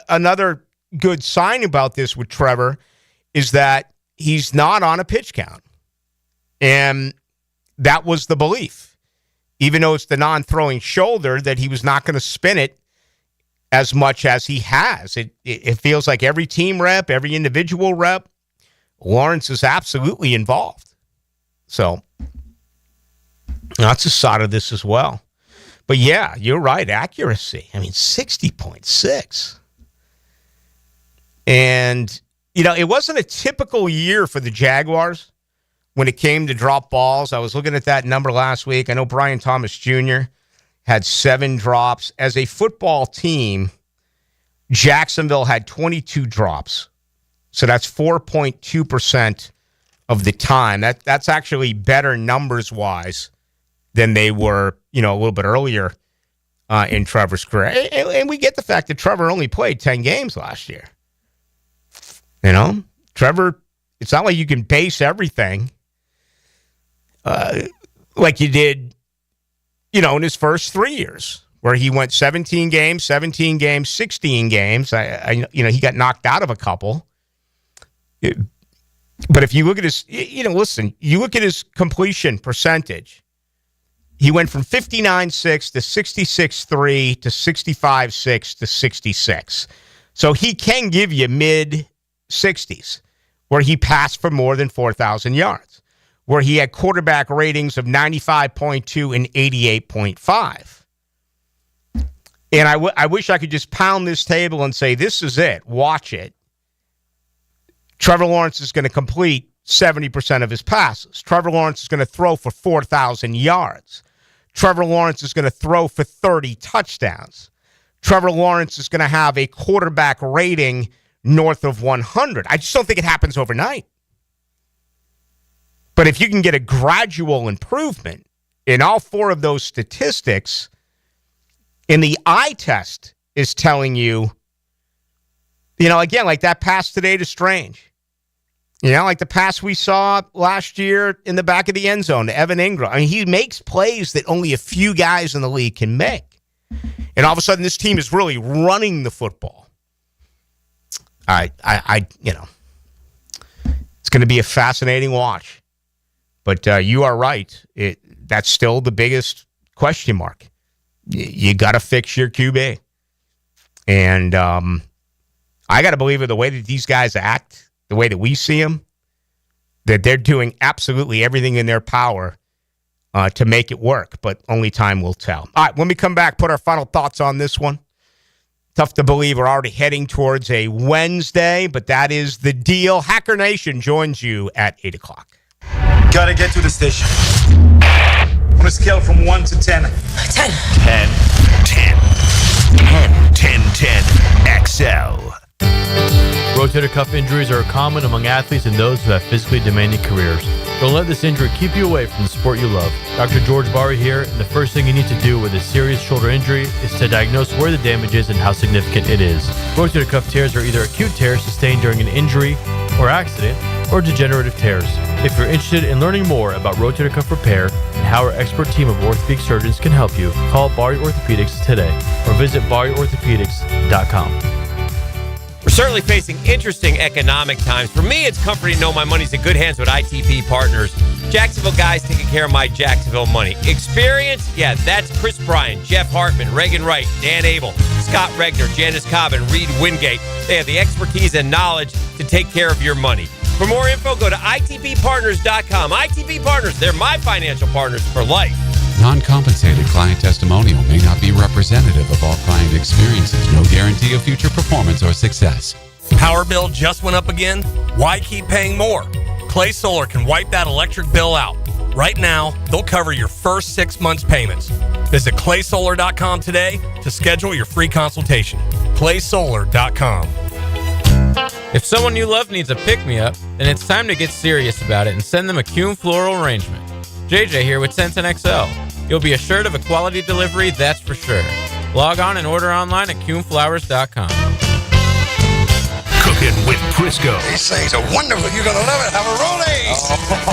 Another good sign about this with Trevor is that he's not on a pitch count. And that was the belief. Even though it's the non-throwing shoulder, that he was not going to spin it as much as he has. It feels like every team rep, every individual rep, Lawrence is absolutely involved. So that's a side of this as well. But yeah, you're right. Accuracy. I mean, 60.6. And, you know, it wasn't a typical year for the Jaguars when it came to drop balls. I was looking at that number last week. I know Brian Thomas Jr. had 7 drops. As a football team, Jacksonville had 22 drops. So that's 4.2% of the time. That's actually better numbers-wise than they were, you know, a little bit earlier in Trevor's career. And we get the fact that Trevor only played 10 games last year. You know, Trevor, it's not like you can base everything like you did, you know, in his first 3 years, where he went 17 games, 16 games. You know, he got knocked out of a couple. But if you look at his, you know, listen, you look at his completion percentage, he went from 59.6 to 66.3 to 65.6 to 66. So he can give you mid-60s, where he passed for more than 4,000 yards, where he had quarterback ratings of 95.2 and 88.5. And I wish I could just pound this table and say, this is it. Watch it. Trevor Lawrence is going to complete 70% of his passes. Trevor Lawrence is going to throw for 4,000 yards. Trevor Lawrence is going to throw for 30 touchdowns. Trevor Lawrence is going to have a quarterback rating north of 100. I just don't think it happens overnight. But if you can get a gradual improvement in all 4 of those statistics, and the eye test is telling you, you know, again, like that pass today to Strange. You know, like the pass we saw last year in the back of the end zone to Evan Ingram. I mean, he makes plays that only a few guys in the league can make. And all of a sudden, this team is really running the football. You know, it's going to be a fascinating watch. But you are right. That's still the biggest question mark. You got to fix your QB. And I got to believe in the way that these guys act, the way that we see them, that they're doing absolutely everything in their power to make it work, but only time will tell. All right, when we come back, put our final thoughts on this one. Tough to believe we're already heading towards a Wednesday, but that is the deal. Hacker Nation joins you at 8 o'clock. Gotta get to the station. On a scale from 1 to 10. 10. 10. 10. 10. 10. 10. XL. Rotator cuff injuries are common among athletes and those who have physically demanding careers. Don't let this injury keep you away from the sport you love. Dr. George Barry here, and the first thing you need to do with a serious shoulder injury is to diagnose where the damage is and how significant it is. Rotator cuff tears are either acute tears sustained during an injury or accident, or degenerative tears. If you're interested in learning more about rotator cuff repair and how our expert team of orthopedic surgeons can help you, call Ballou Orthopedics today or visit BallouOrthopedics.com. We're certainly facing interesting economic times. For me, it's comforting to know my money's in good hands with ITP Partners. Jacksonville guys taking care of my Jacksonville money. Experience? Yeah, that's Chris Bryan, Jeff Hartman, Reagan Wright, Dan Abel, Scott Regner, Janice Cobb, and Reed Wingate. They have the expertise and knowledge to take care of your money. For more info, go to itppartners.com. ITP Partners, they're my financial partners for life. Non-compensated client testimonial may not be representative of all client experiences. No guarantee of future performance or success. Power bill just went up again? Why keep paying more? Clay Solar can wipe that electric bill out. Right now, they'll cover your first 6 months' payments. Visit claysolar.com today to schedule your free consultation. claysolar.com. If someone you love needs a pick-me-up, then it's time to get serious about it and send them a Kuhn floral arrangement. JJ here with 1010XL. You'll be assured of a quality delivery, that's for sure. Log on and order online at KuhnFlowers.com. Cooking with Prisco. These things are wonderful. You're going to love it. Have a roll.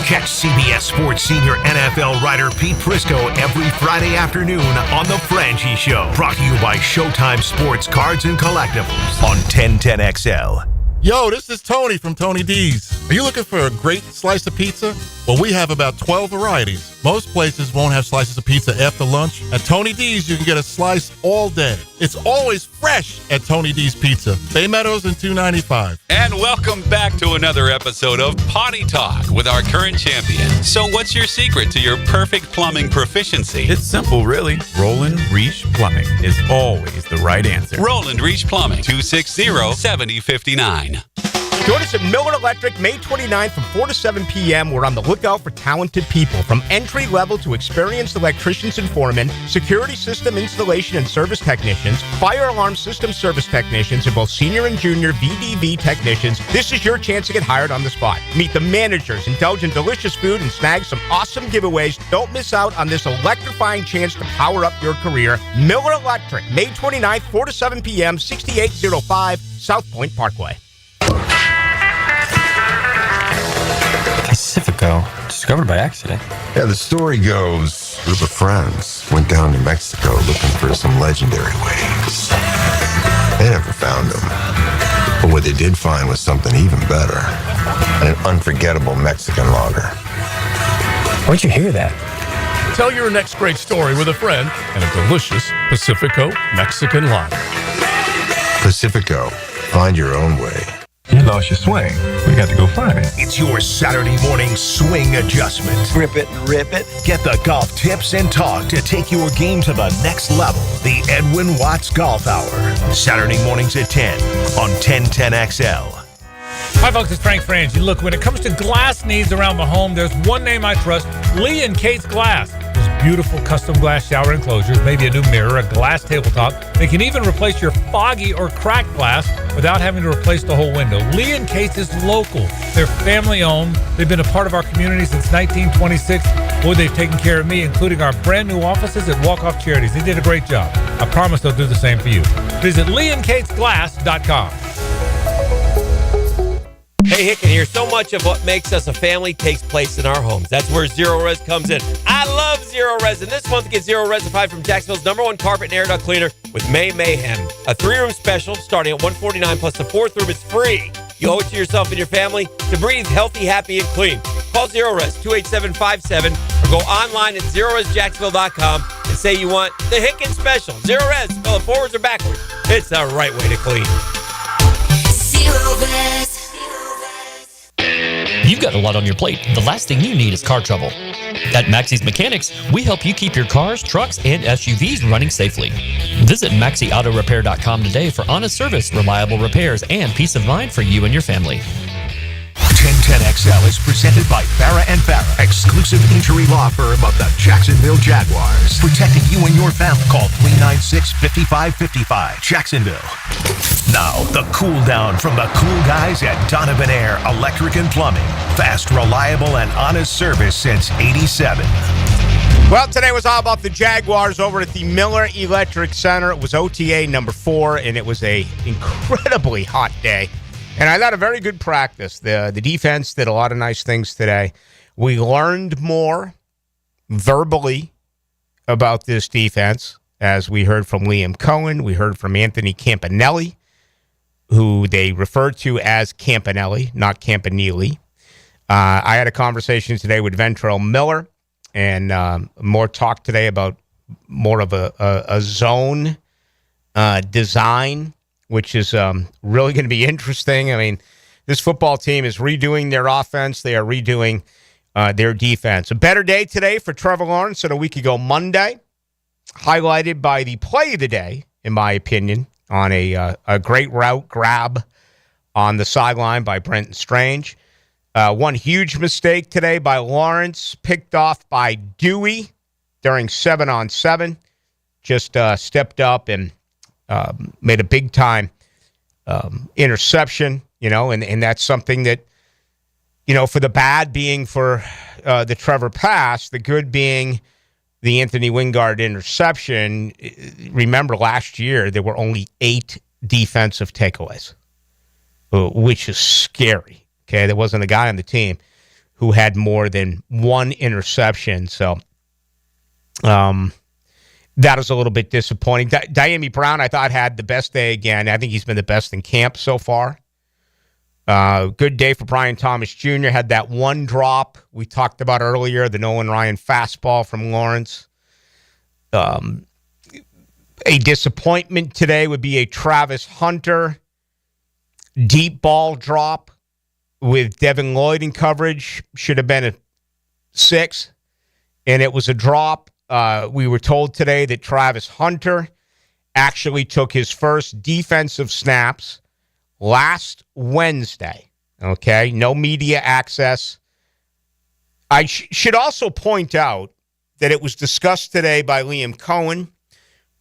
Catch CBS Sports senior NFL writer Pete Prisco every Friday afternoon on The Franchi Show. Brought to you by Showtime Sports Cards and Collectibles on 1010XL. Yo, this is Tony from Tony D's. Are you looking for a great slice of pizza? Well, we have about 12 varieties. Most places won't have slices of pizza after lunch. At Tony D's, you can get a slice all day. It's always fresh at Tony D's Pizza. Bay Meadows and 295. And welcome back to another episode of Potty Talk with our current champion. So what's your secret to your perfect plumbing proficiency? It's simple, really. Roland Reach Plumbing is always the right answer. Roland Reach Plumbing, 260-7059. Join us at Miller Electric May 29th from 4 to 7 p.m. We're on the lookout for talented people, from entry-level to experienced electricians and foremen, security system installation and service technicians, fire alarm system service technicians, and both senior and junior VDV technicians. This is your chance to get hired on the spot. Meet the managers, indulge in delicious food, and snag some awesome giveaways. Don't miss out on this electrifying chance to power up your career. Miller Electric, May 29th, 4 to 7 p.m., 6805 South Point Parkway. Pacifico, discovered by accident. Yeah, the story goes, a group of friends went down to Mexico looking for some legendary waves. They never found them. But what they did find was something even better. An unforgettable Mexican lager. Where'd you hear that? Tell your next great story with a friend and a delicious Pacifico Mexican lager. Pacifico, find your own way. You lost your swing. We got to go find it. It's your Saturday morning swing adjustment. Grip it, rip it. Get the golf tips and talk to take your game to the next level. The Edwin Watts Golf Hour. Saturday mornings at 10 on 1010XL. Hi, folks. It's Frank Frangie. Look, when it comes to glass needs around the home, there's one name I trust, Lee and Kate's Glass. Those beautiful custom glass shower enclosures, maybe a new mirror, a glass tabletop. They can even replace your foggy or cracked glass without having to replace the whole window. Lee and Kate's is local. They're family-owned. They've been a part of our community since 1926. Boy, they've taken care of me, including our brand-new offices at Walk-Off Charities. They did a great job. I promise they'll do the same for you. Visit leeandkatesglass.com. Hey, Hicken here. So much of what makes us a family takes place in our homes. That's where Zero Res comes in. I love Zero Res, and this month get Zero Resified from Jacksonville's #1 carpet and air duct cleaner with May Mayhem. A 3-room special starting at $149, plus the 4th room is free. You owe it to yourself and your family to breathe healthy, happy, and clean. Call Zero Res 28757 or go online at ZeroResJacksonville.com and say you want the Hicken special. Zero Res, spell it forwards or backwards. It's the right way to clean. Zero Res. You've got a lot on your plate. The last thing you need is car trouble. At Maxie's Mechanics, we help you keep your cars, trucks, and SUVs running safely. Visit MaxieAutoRepair.com today for honest service, reliable repairs, and peace of mind for you and your family. 1010XL is presented by Farah & Farah, exclusive injury law firm of the Jacksonville Jaguars. Protecting you and your family. Call 396-5555, Jacksonville. Now, the cool down from the cool guys at Donovan Air Electric and Plumbing. Fast, reliable, and honest service since '87. Well, today was all about the Jaguars over at the Miller Electric Center. It was OTA number 4, and it was a incredibly hot day. And I thought a very good practice. The defense did a lot of nice things today. We learned more verbally about this defense, as we heard from Liam Cohen. We heard from Anthony Campanelli, who they refer to as Campanelli, not Campanile. I had a conversation today with Ventrell Miller, and more talk today about more of a zone design, which is really going to be interesting. I mean, this football team is redoing their offense. They are redoing their defense. A better day today for Trevor Lawrence than a week ago Monday, highlighted by the play of the day, in my opinion, on a great route grab on the sideline by Brenton Strange. One huge mistake today by Lawrence, picked off by Dewey during 7-on-7. Just stepped up and made a big-time interception, and that's something that, for the bad being for the Trevor pass, the good being the Anthony Wingard interception. Remember, last year there were only 8 defensive takeaways, which is scary. Okay, there wasn't a guy on the team who had more than 1 interception, so that is a little bit disappointing. Diami Brown, I thought, had the best day again. I think he's been the best in camp so far. Good day for Brian Thomas Jr. Had that 1 drop we talked about earlier, the Nolan Ryan fastball from Lawrence. A disappointment today would be a Travis Hunter deep ball drop with Devin Lloyd in coverage. Should have been a 6, and it was a drop. We were told today that Travis Hunter actually took his first defensive snaps last Wednesday. Okay, no media access. I should also point out that it was discussed today by Liam Cohen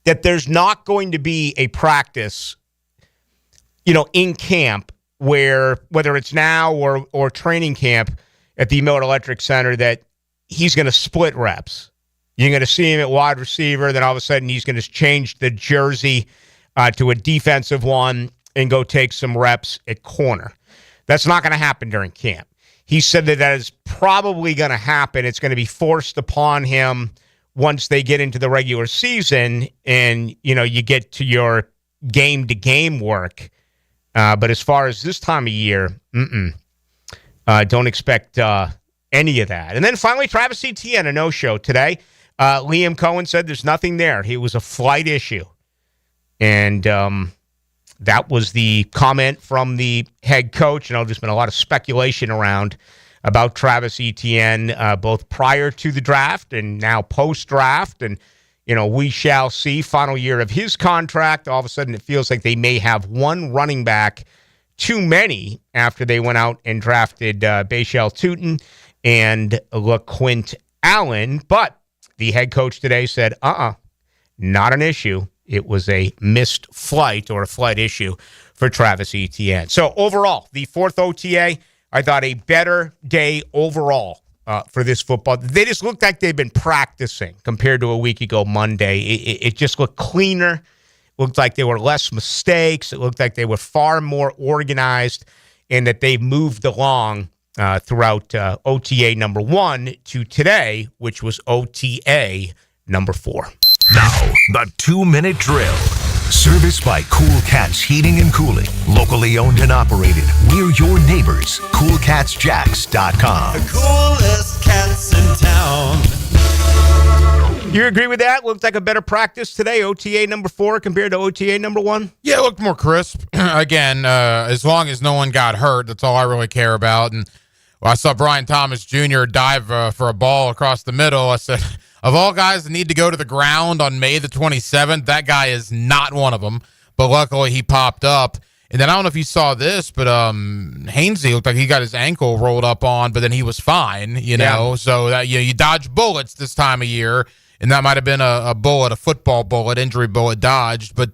that there's not going to be a practice, in camp where, whether it's now or training camp at the Miller Electric Center, that he's going to split reps. You're going to see him at wide receiver, then all of a sudden he's going to change the jersey to a defensive one and go take some reps at corner. That's not going to happen during camp. He said that is probably going to happen. It's going to be forced upon him once they get into the regular season and, you get to your game-to-game work. But as far as this time of year, don't expect any of that. And then finally, Travis Etienne, a no-show today. Liam Cohen said there's nothing there. It was a flight issue. And that was the comment from the head coach. There's been a lot of speculation around about Travis Etienne, both prior to the draft and now post-draft. And, we shall see. Final year of his contract. All of a sudden, it feels like they may have 1 running back too many after they went out and drafted Bashal Tutin and LaQuint Allen. But the head coach today said, not an issue. It was a missed flight or a flight issue for Travis Etienne. So overall, the 4th OTA, I thought a better day overall for this football. They just looked like they've been practicing compared to a week ago Monday. It just looked cleaner. It looked like there were less mistakes. It looked like they were far more organized and that they've moved along throughout OTA number 1 to today, which was OTA number 4. Now, the 2-minute drill. Serviced by Cool Cats Heating and Cooling. Locally owned and operated. We're your neighbors. CoolCatsJacks.com. The coolest cats in town. You agree with that? Looked like a better practice today, OTA number 4 compared to OTA number 1? Yeah, it looked more crisp. Again, as long as no one got hurt, that's all I really care about. And I saw Brian Thomas Jr. dive for a ball across the middle. I said, of all guys that need to go to the ground on May the 27th, that guy is not one of them. But luckily, he popped up. And then I don't know if you saw this, but Hainsey looked like he got his ankle rolled up on, but then he was fine, know. So that you dodge bullets this time of year, and that might have been a bullet, a football bullet, injury bullet dodged. But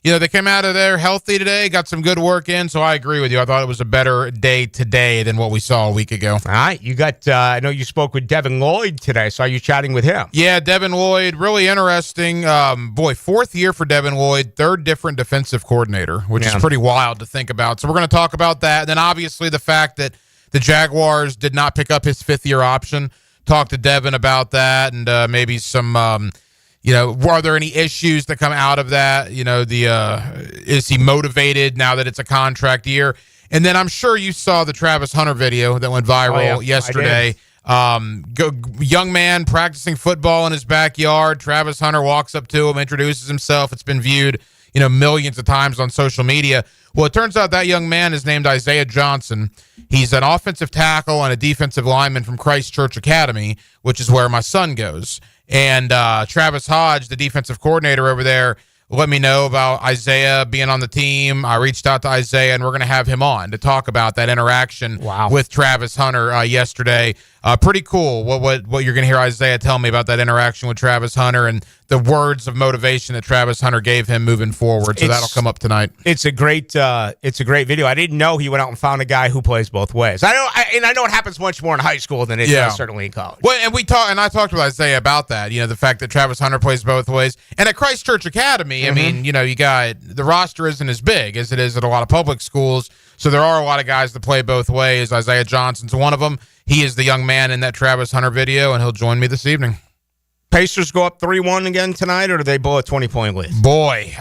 they came out of there healthy today, got some good work in. So I agree with you. I thought it was a better day today than what we saw a week ago. All right, you got. I know you spoke with Devin Lloyd today. Saw you chatting with him. Yeah, Devin Lloyd, really interesting. 4th year for Devin Lloyd, 3rd different defensive coordinator, which is pretty wild to think about. So we're going to talk about that. And then obviously the fact that the Jaguars did not pick up his 5th-year option. talk to Devin about that and maybe some, are there any issues that come out of that? Is he motivated now that it's a contract year? And then I'm sure you saw the Travis Hunter video that went viral yesterday. Young man practicing football in his backyard. Travis Hunter walks up to him, introduces himself. It's been viewed, millions of times on social media. Well, it turns out that young man is named Isaiah Johnson. He's an offensive tackle and a defensive lineman from Christ Church Academy, which is where my son goes. And Travis Hodge, the defensive coordinator over there, let me know about Isaiah being on the team. I reached out to Isaiah, and we're going to have him on to talk about that interaction with Travis Hunter yesterday. Pretty cool what you're going to hear Isaiah tell me about that interaction with Travis Hunter and the words of motivation that Travis Hunter gave him moving forward. So that'll come up tonight. It's a great video. I didn't know he went out and found a guy who plays both ways. I know it happens much more in high school than it does certainly in college. Well, and I talked with Isaiah about that. The fact that Travis Hunter plays both ways, and at Christ Church Academy, I mean, you got the roster isn't as big as it is at a lot of public schools. So there are a lot of guys that play both ways. Isaiah Johnson's one of them. He is the young man in that Travis Hunter video, and he'll join me this evening. Pacers go up 3-1 again tonight, or do they blow a 20-point lead? Boy,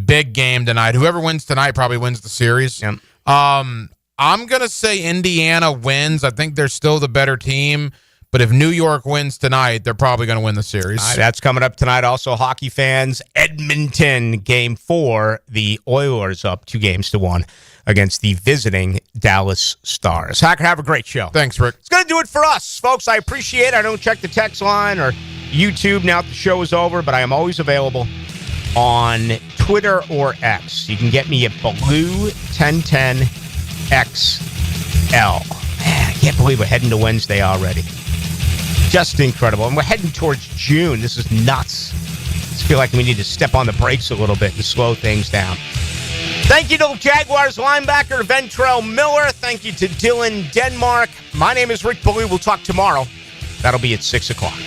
big game tonight. Whoever wins tonight probably wins the series. Yep. I'm going to say Indiana wins. I think they're still the better team. But if New York wins tonight, they're probably going to win the series. That's coming up tonight. Also, hockey fans, Edmonton, Game 4. The Oilers up 2-1 against the visiting Dallas Stars. Hacker, have a great show. Thanks, Rick. It's going to do it for us, folks. I appreciate it. I don't check the text line or YouTube now that the show is over, but I am always available on Twitter or X. You can get me at Ballou1010XL. Man, I can't believe we're heading to Wednesday already. Just incredible. And we're heading towards June. This is nuts. I just feel like we need to step on the brakes a little bit and slow things down. Thank you to Jaguars linebacker Ventrell Miller. Thank you to Dylan Denmark. My name is Rick Ballou. We'll talk tomorrow. That'll be at 6 o'clock.